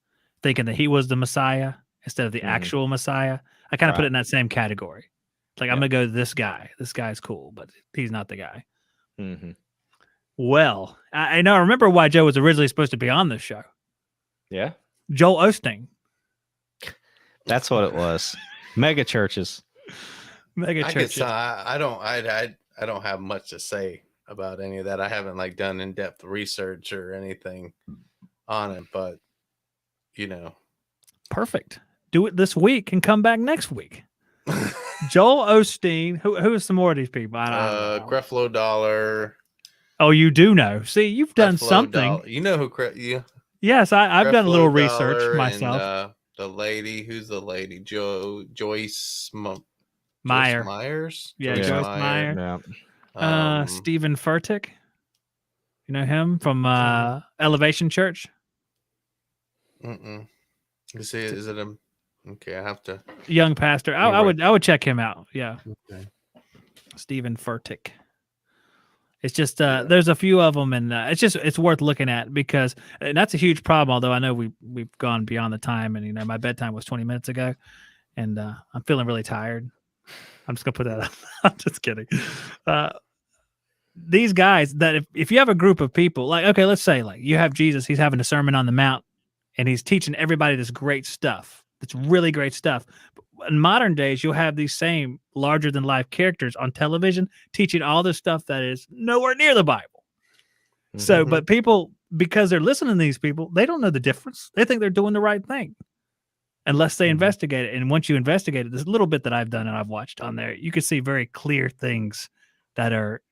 thinking that he was the Messiah instead of the actual Messiah. I kind of put it in that same category. It's like, I'm going to go to this guy. This guy's cool, but he's not the guy. Mm-hmm. Well, I know. I remember why Joe was originally supposed to be on this show. Yeah. Joel Osteen. That's what it was. Mega churches. Mega churches. I don't have much to say about any of that. I haven't done in-depth research or anything on it, but Perfect. Do it this week and come back next week. Joel Osteen. Who are some more of these people? I don't know. Creflo Dollar. Oh, you do know. See, you've done something. You know who? Yes, I've done a little research Dollar myself. And, the lady, who's the lady? Joyce Meyer. Myers. Yeah, Joyce Meyer. Yeah. Stephen Furtick. You know him from Elevation Church? Is it him? Okay, I have to. Young pastor. I would check him out. Yeah. Okay. Stephen Furtick. It's just there's a few of them, and it's worth looking at, because, and that's a huge problem. Although I know we've gone beyond the time, and my bedtime was 20 minutes ago, and I'm feeling really tired. I'm just gonna put that out. I'm just kidding. These guys, that if you have a group of people, like, okay, let's say you have Jesus, he's having a Sermon on the Mount, and he's teaching everybody this great stuff. That's really great stuff. In modern days, you'll have these same larger than life characters on television teaching all this stuff that is nowhere near the Bible. Mm-hmm. So, but people, because they're listening to these people, they don't know the difference. They think they're doing the right thing unless they investigate it. And once you investigate it, this little bit that I've done and I've watched on there, you can see very clear things that are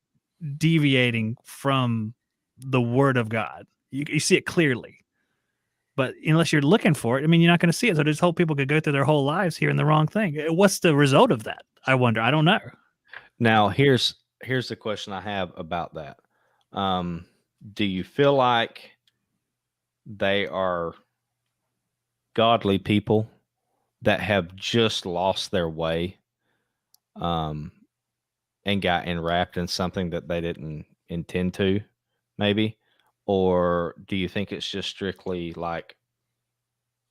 deviating from the Word of God. You see it clearly. But unless you're looking for it, I mean, you're not going to see it. So this whole people could go through their whole lives hearing the wrong thing. What's the result of that? I wonder. I don't know. Now, here's the question I have about that. Do you feel like they are godly people that have just lost their way, and got enwrapped in something that they didn't intend to, maybe? Or do you think it's just strictly like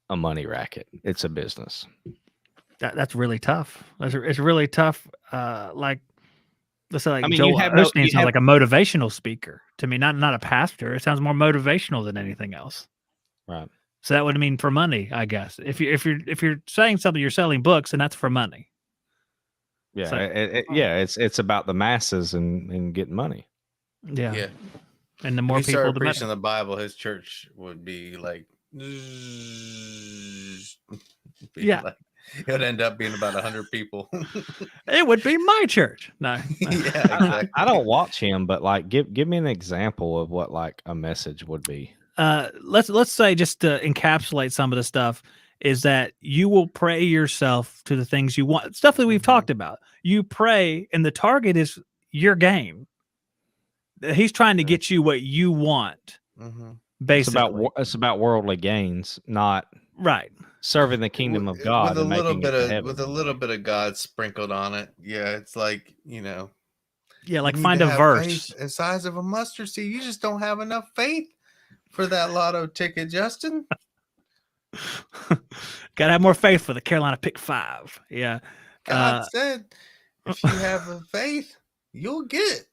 a money racket? It's a business. That's really tough. It's really tough. Let's say, I mean, Joel Osteen sounds like a motivational speaker to me, not a pastor. It sounds more motivational than anything else. Right. So that would mean for money, I guess. If you're saying something, you're selling books, and that's for money. Yeah. So, it's about the masses and getting money. Yeah. Yeah. And the more if he people, started the preaching better. the Bible, his church would be like, yeah, it would end up being about 100 people. It would be my church. No, yeah, exactly. I don't watch him, but give me an example of what a message would be. Let's say, just to encapsulate some of the stuff, is that you will pray yourself to the things you want, stuff that we've talked about. You pray, and the target is your gain. He's trying to get you what you want. Basically, it's about worldly gains, not right. Serving the kingdom of God with a and little making it to heaven. with a little bit of God sprinkled on it. Yeah, it's like, Yeah, like find a verse the size of a mustard seed. You just don't have enough faith for that lotto ticket, Justin. Gotta have more faith for the Carolina Pick 5. Yeah, God said, if you have a faith, you'll get it.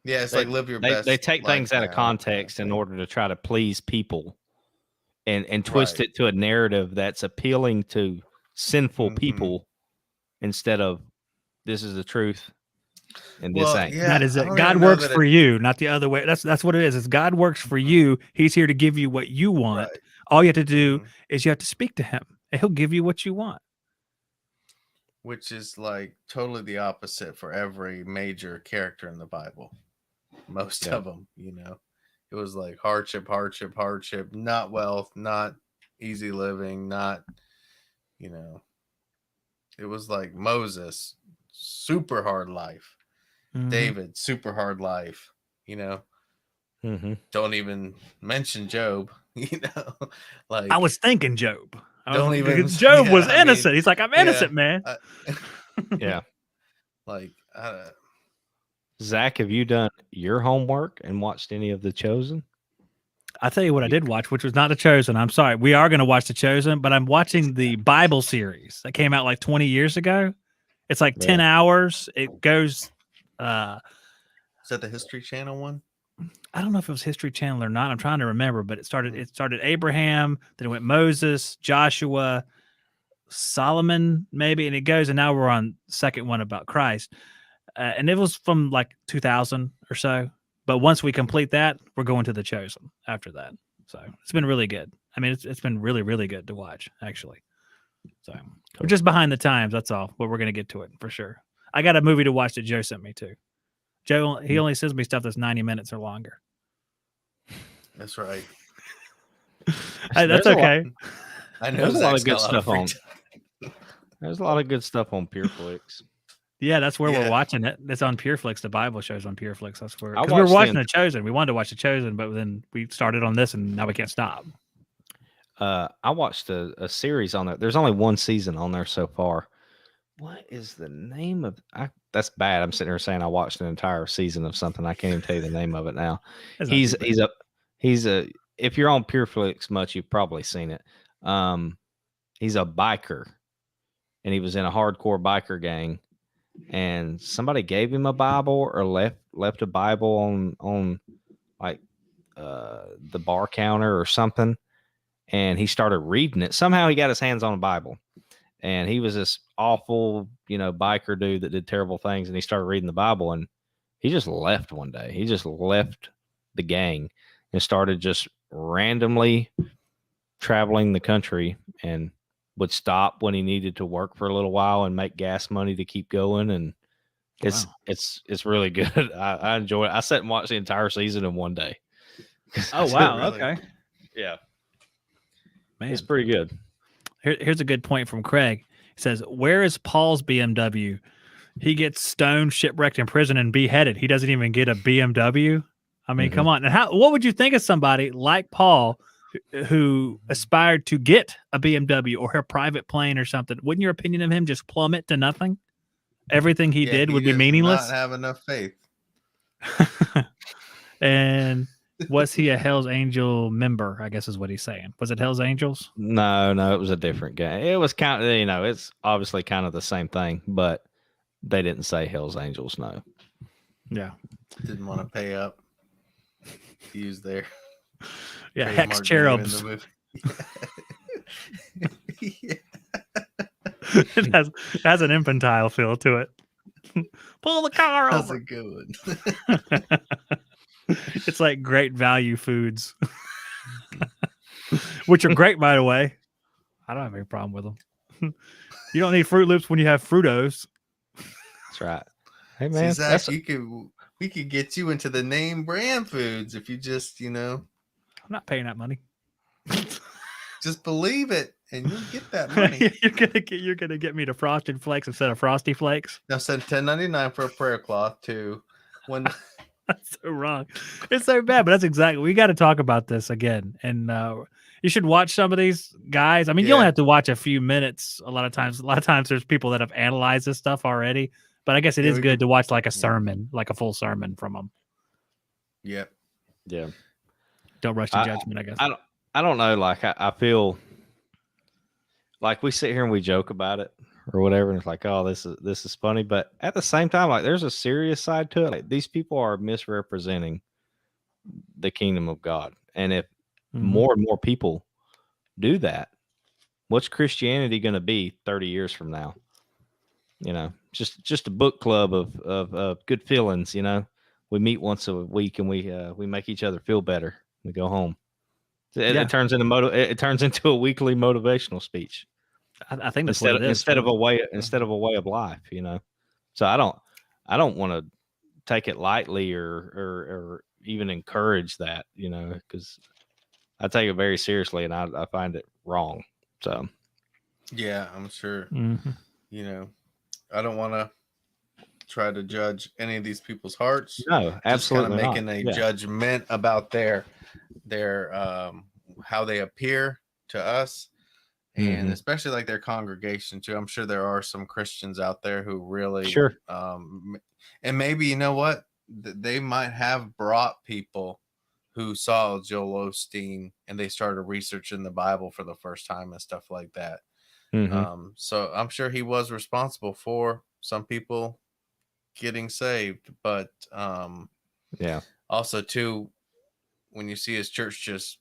Yeah, it's like live your best. They take things out of context in order to try to please people, and twist it to a narrative that's appealing to sinful people, instead of this is the truth and this Well, ain't. yeah, That is I it. don't God even know works that for you, not the other way. That's what it is. It's God works for you. He's here to give you what you want. Right. All you have to do Mhm. is you have to speak to him, and he'll give you what you want. Which is like totally the opposite for every major character in the Bible. Most Yeah. of them, it was like hardship, hardship, hardship, not wealth, not easy living, not, it was like Moses, super hard life. Mhm. David, super hard life. Mm-hmm. Don't even mention Job. Like I was thinking Job. don't even. Job was Yeah, I mean, innocent. He's like, I'm innocent, man. Yeah. Like Zach, have you done your homework and watched any of The Chosen? I'll tell you what I did watch, which was not The Chosen. I'm sorry. We are going to watch The Chosen, but I'm watching the Bible series that came out like 20 years ago. It's like 10 hours. It goes, is that the History Channel one? I don't know if it was History Channel or not. I'm trying to remember, but it started Abraham, then it went Moses, Joshua, Solomon, maybe, and it goes, and now we're on the second one about Christ. And it was from like 2000 or so. But once we complete that, we're going to The Chosen after that. So it's been really good. I mean, it's been really, really good to watch, actually. So we're just behind the times. That's all. But we're going to get to it for sure. I got a movie to watch that Joe sent me too. Joe, he only sends me stuff that's 90 minutes or longer. That's right. Hey, that's okay. I know there's a lot of good Zach's got stuff on. time. There's a lot of good stuff on PureFlix. Yeah, that's where we're Yeah. watching it. It's on PureFlix. The Bible show's on PureFlix. That's where, I because we were watched watching the- The Chosen. We wanted to watch The Chosen, but then we started on this, and now we can't stop. I watched a series on there. There's only one season on there so far. What is the name of? That's bad. I'm sitting here saying I watched an entire season of something. I can't even tell you the name of it now. That's not He's too bad. a. If you're on PureFlix much, you've probably seen it. He's a biker, and he was in a hardcore biker gang. And somebody gave him a Bible or left a Bible on like the bar counter or something, and he started reading it. Somehow he got his hands on a Bible, and he was this awful, biker dude that did terrible things, and he started reading the Bible, and he just left one day. He just left the gang and started just randomly traveling the country, and would stop when he needed to work for a little while and make gas money to keep going. And it's really good. I enjoy it. I sat and watched the entire season in one day. Oh, wow. Really? Okay. Yeah. Man. It's pretty good. Here's a good point from Craig. He says, where is Paul's BMW? He gets stoned, shipwrecked in prison, and beheaded. He doesn't even get a BMW. I mean, come on. And what would you think of somebody like Paul who aspired to get a BMW or a private plane or something? Wouldn't your opinion of him just plummet to nothing? Everything he did would be does meaningless. Not have enough faith. And was he a Hell's Angel member? I guess is what he's saying. Was it Hell's Angels? No, it was a different game. It was kind of, it's obviously kind of the same thing, but they didn't say Hell's Angels. No. Yeah. Didn't want to pay up to use their Hex trademark Cherubs. name in the movie. Yeah. It has an infantile feel to it. Pull the car That's over. a good one. It's like Great Value Foods, which are great, by the way. I don't have any problem with them. You don't need Fruit Loops when you have Fruitos. That's right. Hey, man. See, Zach, we could get you into the name brand foods if you just, I'm not paying that money. just believe it and you'll get that money. You're gonna get me to Frosted Flakes instead of Frosty Flakes. Now send $10.99 for a prayer cloth to when That's so wrong. It's so bad, but that's exactly. We got to talk about this again, and you should watch some of these guys. I mean, you only have to watch a few minutes. A lot of times, there's people that have analyzed this stuff already. But I guess it is good to watch like a sermon, like a full sermon from them. Yep. Yeah. Don't rush to judgment, I guess. I don't know. Like I feel like we sit here and we joke about it or whatever, and it's like, oh, this is funny. But at the same time, like there's a serious side to it. Like, these people are misrepresenting the kingdom of God. And if more and more people do that, what's Christianity going to be 30 years from now? You know, just a book club of good feelings. You know, we meet once a week and we make each other feel better. We go home. It, Yeah. it turns into it turns into a weekly motivational speech I think that's what it is. instead of a way Mm-hmm. of life. You know, so I don't want to take it lightly or even encourage that. You know, because I take it very seriously and I find it wrong. So Yeah, I'm sure. Mm-hmm. You know, I don't want to try to judge any of these people's hearts. no, Just kind of absolutely not. making a Yeah. judgment about their how they appear to us, and Mhm. especially like their congregation too. I'm sure there are some Christians out there who really Sure. and maybe you know what, they might have brought people who saw Joel Osteen and they started researching the Bible for the first time and stuff like that. Mhm. So I'm sure he was responsible for some people getting saved, but Yeah. also too, when you see his church just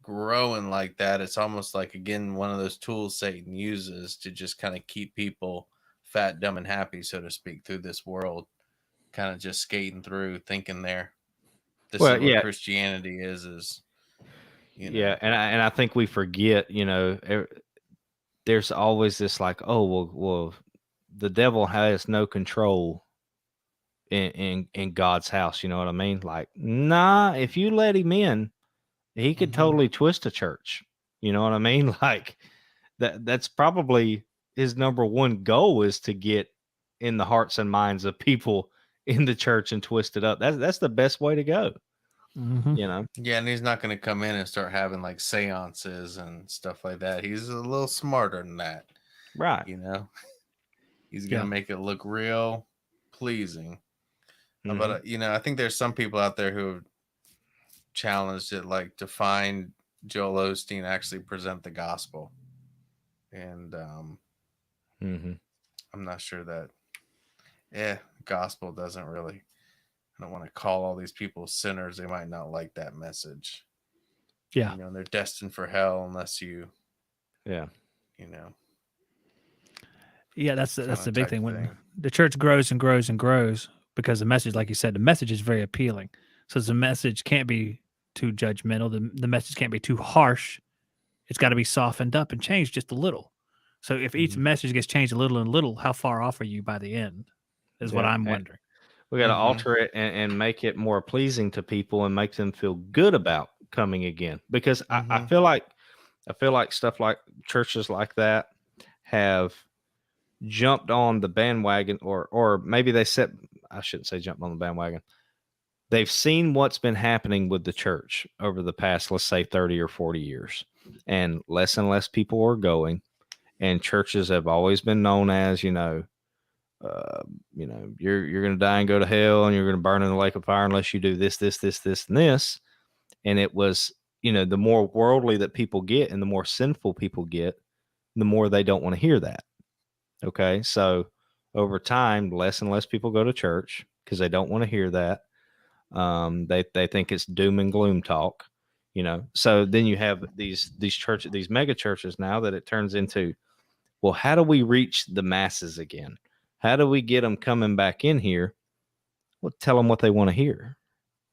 growing like that, it's almost like again one of those tools Satan uses to just kind of keep people fat, dumb, and happy, so to speak, through this world, kind of just skating through, thinking this is Well, what yeah, Christianity is, you know. yeah, and I think we forget, you know, there's always this like, oh well, the devil has no control in God's house. You know what I mean? Like, nah, if you let him in, he could Mm-hmm. totally twist a church. You know what I mean? Like that's probably his number one goal is to get in the hearts and minds of people in the church and twist it up. That's the best way to go. Mm-hmm. You know? Yeah, and he's not going to come in and start having like seances and stuff like that. He's a little smarter than that, Right. you know. He's going Yeah. to make it look real pleasing. Mhm. But you know, I think there's some people out there who have challenged it, like to find Joel Osteen actually present the gospel, and Mhm. I'm not sure that. Gospel doesn't really. I don't want to call all these people sinners. They might not like that message. Yeah. You know, they're destined for hell unless you, Yeah. you know, Yeah, that's kind the of big type thing when thing. the church grows and grows and grows because the message, like you said, the message is very appealing. So the message can't be too judgmental. The message can't be too harsh. It's got to be softened up and changed just a little. So if each Mhm. message gets changed a little and little, how far off are you by the end? Is what Yeah. I'm wondering. We got to Mm-hmm. alter it and make it more pleasing to people and make them feel good about coming again. Because I Mm-hmm. feel like stuff like churches like that have jumped on the bandwagon, or maybe they set. I shouldn't say jump on the bandwagon. They've seen what's been happening with the church over the past, let's say, 30 or 40 years, and less people are going. And churches have always been known as, uh, you're going to die and go to hell, and you're going to burn in the lake of fire unless you do this, and this. And it was, the more worldly that people get and the more sinful people get, the more they don't want to hear that. Okay. So over time, less and less people go to church because they don't want to hear that. They think it's doom and gloom talk, So then you have these churches, these mega churches now that it turns into, well, how do we reach the masses again? How do we get them coming back in here? Well, tell them what they want to hear,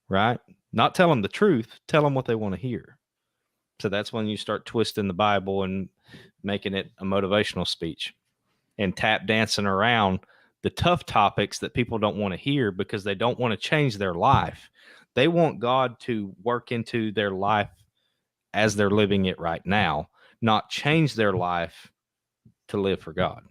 right? Not tell them the truth, tell them what they want to hear. So that's when you start twisting the Bible and making it a motivational speech and tap dancing around the tough topics that people don't want to hear because they don't want to change their life. They want God to work into their life as they're living it right now, not change their life to live for God.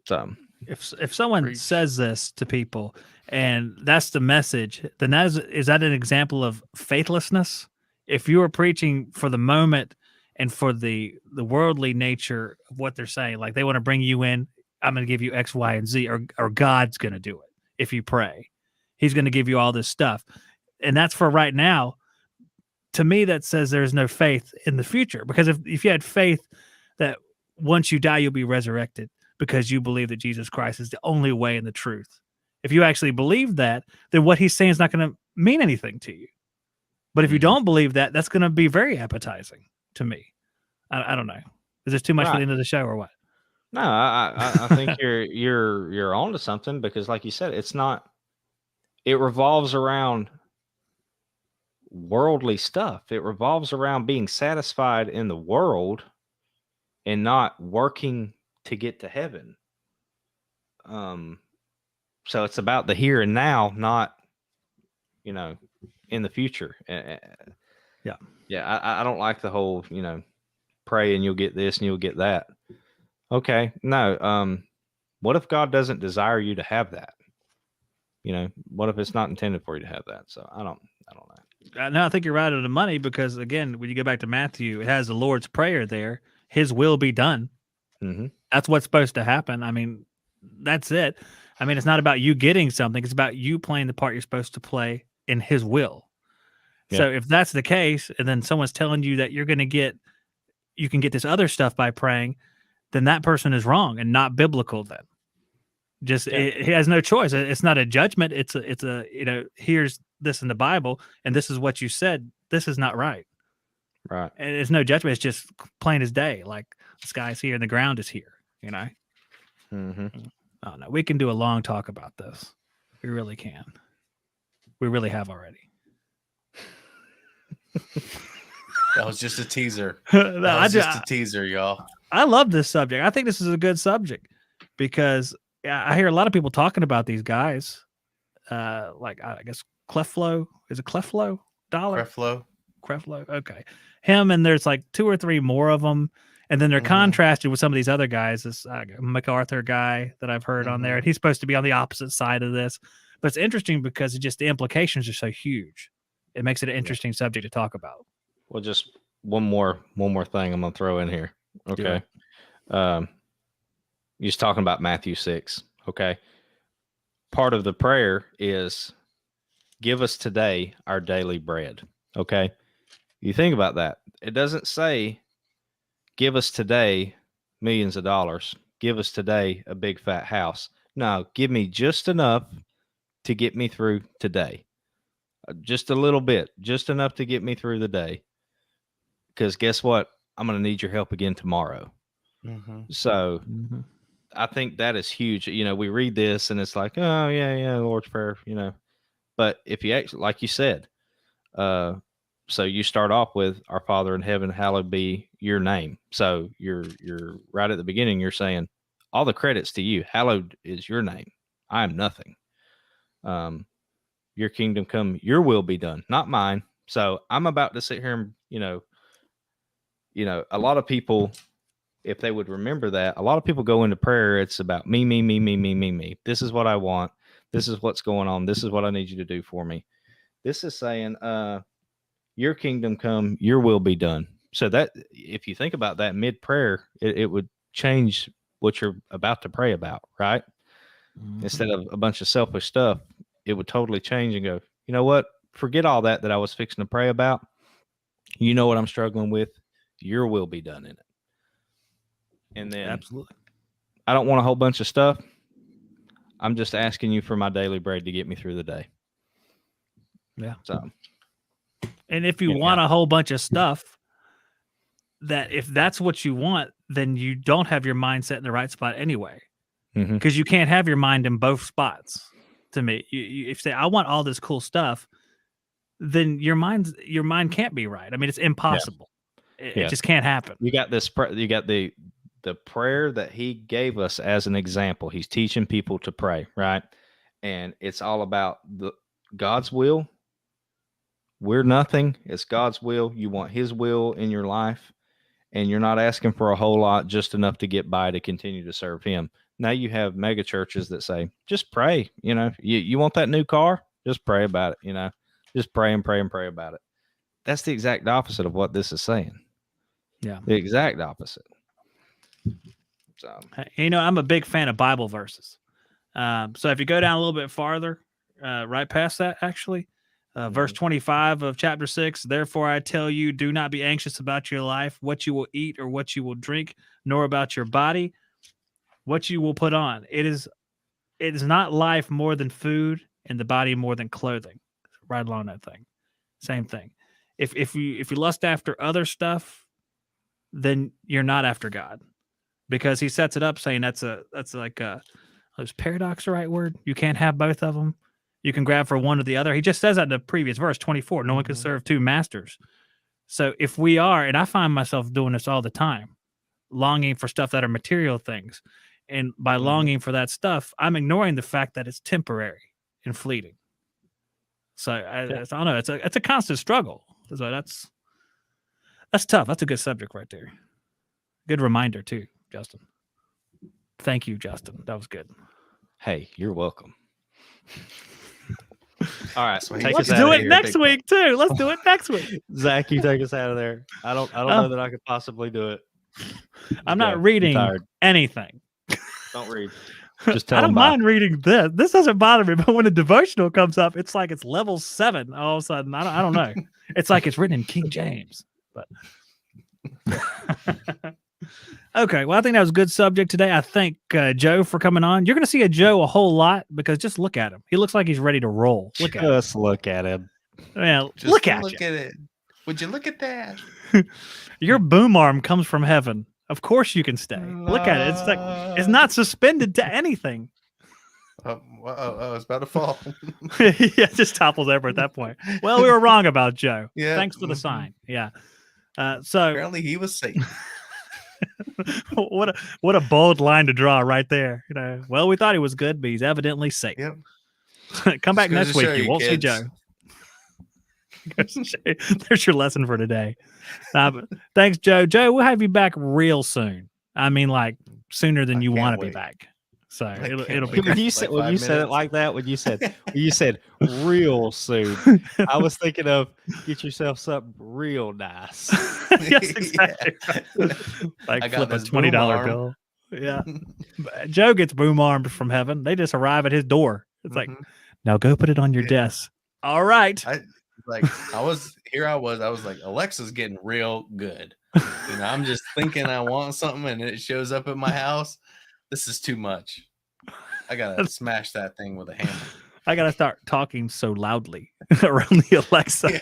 So If someone Preach. says this to people and that's the message, then is that an example of faithlessness? If you are preaching for the moment and for the worldly nature of what they're saying, like they want to bring you in, I'm going to give you X, Y, and Z, or God's going to do it. If you pray, He's going to give you all this stuff, and that's for right now. To me, that says there's no faith in the future, because if you had faith that once you die you'll be resurrected because you believe that Jesus Christ is the only way and the truth, if you actually believe that, then what He's saying is not going to mean anything to you. But if you don't believe that, that's going to be very appetizing to me. I don't know. Is this too much for Right. the end of the show or what? No, I think you're onto something because, like you said, it's not. It revolves around worldly stuff. It revolves around being satisfied in the world and not working to get to heaven. So it's about the here and now, not in the future. Yeah. Yeah. I don't like the whole pray and you'll get this and you'll get that. Okay, no. What if God doesn't desire you to have that? What if it's not intended for you to have that? So I don't know. No, I think you're right on the money because again, when you go back to Matthew, it has the Lord's Prayer there. His will be done. Mm-hmm. That's what's supposed to happen. I mean, that's it. I mean, it's not about you getting something. It's about you playing the part you're supposed to play in His will. Yeah. So if that's the case, and then someone's telling you that you can get this other stuff by praying, then that person is wrong and not biblical. Then he has no choice. It's not a judgment. It's a here's this in the Bible, and this is what you said. This is not right. Right. And it's no judgment. It's just plain as day. Like the sky's here and the ground is here. Mm-hmm. Oh no, we can do a long talk about this. We really can. We really have already. That was just a teaser. No, That was just a teaser, y'all. I love this subject. I think this is a good subject because I hear a lot of people talking about these guys. Like I guess Cleflo. Is it Cleflo? Dollar? Creflo. Okay. Him and there's like 2 or 3 more of them. And then they're contrasted with some of these other guys. This MacArthur guy that I've heard on there. And he's supposed to be on the opposite side of this. But it's interesting because the implications are so huge. It makes it an interesting subject to talk about. Well, just one more thing I'm gonna throw in here. Okay. You're just talking about Matthew 6. Okay. Part of the prayer is give us today our daily bread. Okay. You think about that. It doesn't say give us today millions of dollars. Give us today a big fat house. No, give me just enough to get me through today. Just a little bit, just enough to get me through the day. Because guess what? I'm going to need your help again tomorrow. So I think that is huge. We read this and it's like, oh, yeah, Lord's Prayer, But if you actually, like you said, so you start off with our Father in heaven, hallowed be your name. So you're right at the beginning. You're saying all the credits to you. Hallowed is your name. I am nothing. Your kingdom come, your will be done, not mine. So I'm about to sit here and, a lot of people, if they would remember that, a lot of people go into prayer. It's about me, me, me, me, me, me, me. This is what I want. This is what's going on. This is what I need you to do for me. This is saying, your kingdom come, your will be done. So that if you think about that mid prayer, it would change what you're about to pray about, right? Instead of a bunch of selfish stuff, it would totally change and go, you know what? Forget all that I was fixing to pray about. You know what I'm struggling with. Your will be done in it. And then absolutely, I don't want a whole bunch of stuff. I'm just asking you for my daily bread to get me through the day. Yeah. So. And if you want a whole bunch of stuff, that if that's what you want, then you don't have your mindset in the right spot anyway. Because you can't have your mind in both spots. To me, if you say I want all this cool stuff, then your mind can't be right. I mean, it's impossible. It just can't happen. You got this. You got the prayer that he gave us as an example. He's teaching people to pray, right? And it's all about God's will. We're nothing. It's God's will. You want his will in your life, and you're not asking for a whole lot, just enough to get by to continue to serve him. Now you have mega churches that say, just pray. You want that new car? Just pray about it. Just pray and pray and pray about it. That's the exact opposite of what this is saying. Yeah. The exact opposite. So, I'm a big fan of Bible verses. So if you go down a little bit farther, right past that, actually, verse 25 of chapter 6, therefore I tell you, do not be anxious about your life, what you will eat or what you will drink, nor about your body, what you will put on. It is not life more than food and the body more than clothing. Right along that thing. Same thing. If you lust after other stuff, then you're not after God. because he sets it up saying that's like is paradox the right word? You can't have both of them. You can grab for one or the other. He just says that in the previous verse 24. No one can serve two masters. So if we are, and I find myself doing this all the time, longing for stuff that are material things, and by longing for that stuff, I'm ignoring the fact that it's temporary and fleeting. So I don't know. It's a constant struggle. So that's tough. That's a good subject right there. Good reminder too, Justin. Thank you, Justin. That was good. Hey, you're welcome. All right, let's do it next week too. Let's do it next week. Zach, you take us out of there. I don't know that I could possibly do it. I'm not reading anything. Don't read. Just tell I don't mind reading this. This doesn't bother me, but when a devotional comes up, it's like it's level 7 all of a sudden. I don't know. It's like it's written in King James. But okay, well, I think that was a good subject today. I thank Joe for coming on. You're going to see Joe a whole lot because just look at him. He looks like he's ready to roll. Look at him. Yeah, look at it. Would you look at that? Your boom arm comes from heaven. Of course you can stay. Look at it. It's like it's not suspended to anything. It's about to fall. Yeah, it just topples over at that point. Well, we were wrong about Joe. Yeah. Thanks for the sign. Yeah. So apparently he was safe. what a bold line to draw right there. You know, well, we thought he was good, but he's evidently safe. Yep. Come back next week. You won't see Joe. There's your lesson for today. Thanks, Joe. Joe, we'll have you back real soon. I mean, like sooner than you want to be back. So it'll be. When you said it like that, when you said real soon, I was thinking of get yourself something real nice. Yes, exactly. Like flip a $20 bill. Yeah. Joe gets boom armed from heaven. They just arrive at his door. It's like, now go put it on your desk. All right. I was like, Alexa's getting real good. You know, I'm just thinking I want something and it shows up at my house. This is too much. I gotta smash that thing with a hammer. I gotta start talking so loudly around the Alexa.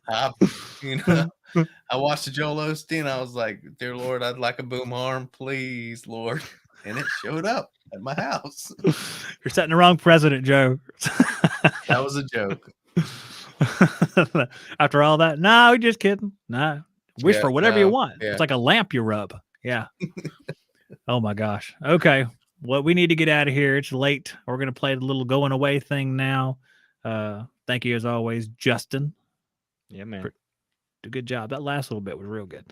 I watched the Joel Osteen. I was like, "Dear Lord, I'd like a boom arm, please, Lord." And it showed up at my house. You're setting the wrong president, Joe. That was a joke. After all that, no, just kidding. No, wish for whatever you want. Yeah. It's like a lamp you rub. Yeah. Oh my gosh. Okay. Well, we need to get out of here. It's late. We're going to play the little going away thing now. Thank you as always, Justin. Yeah, man. Did a good job. That last little bit was real good.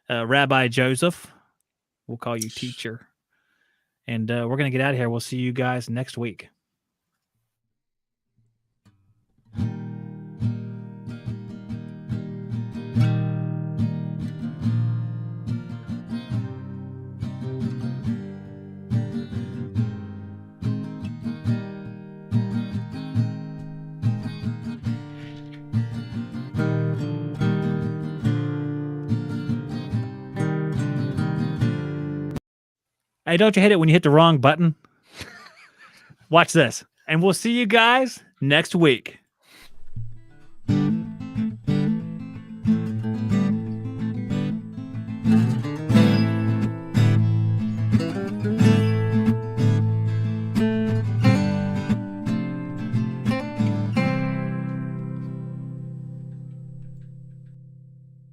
Rabbi Joseph, we'll call you teacher. And we're going to get out of here. We'll see you guys next week. Hey, don't you hate it when you hit the wrong button? Watch this. And we'll see you guys next week.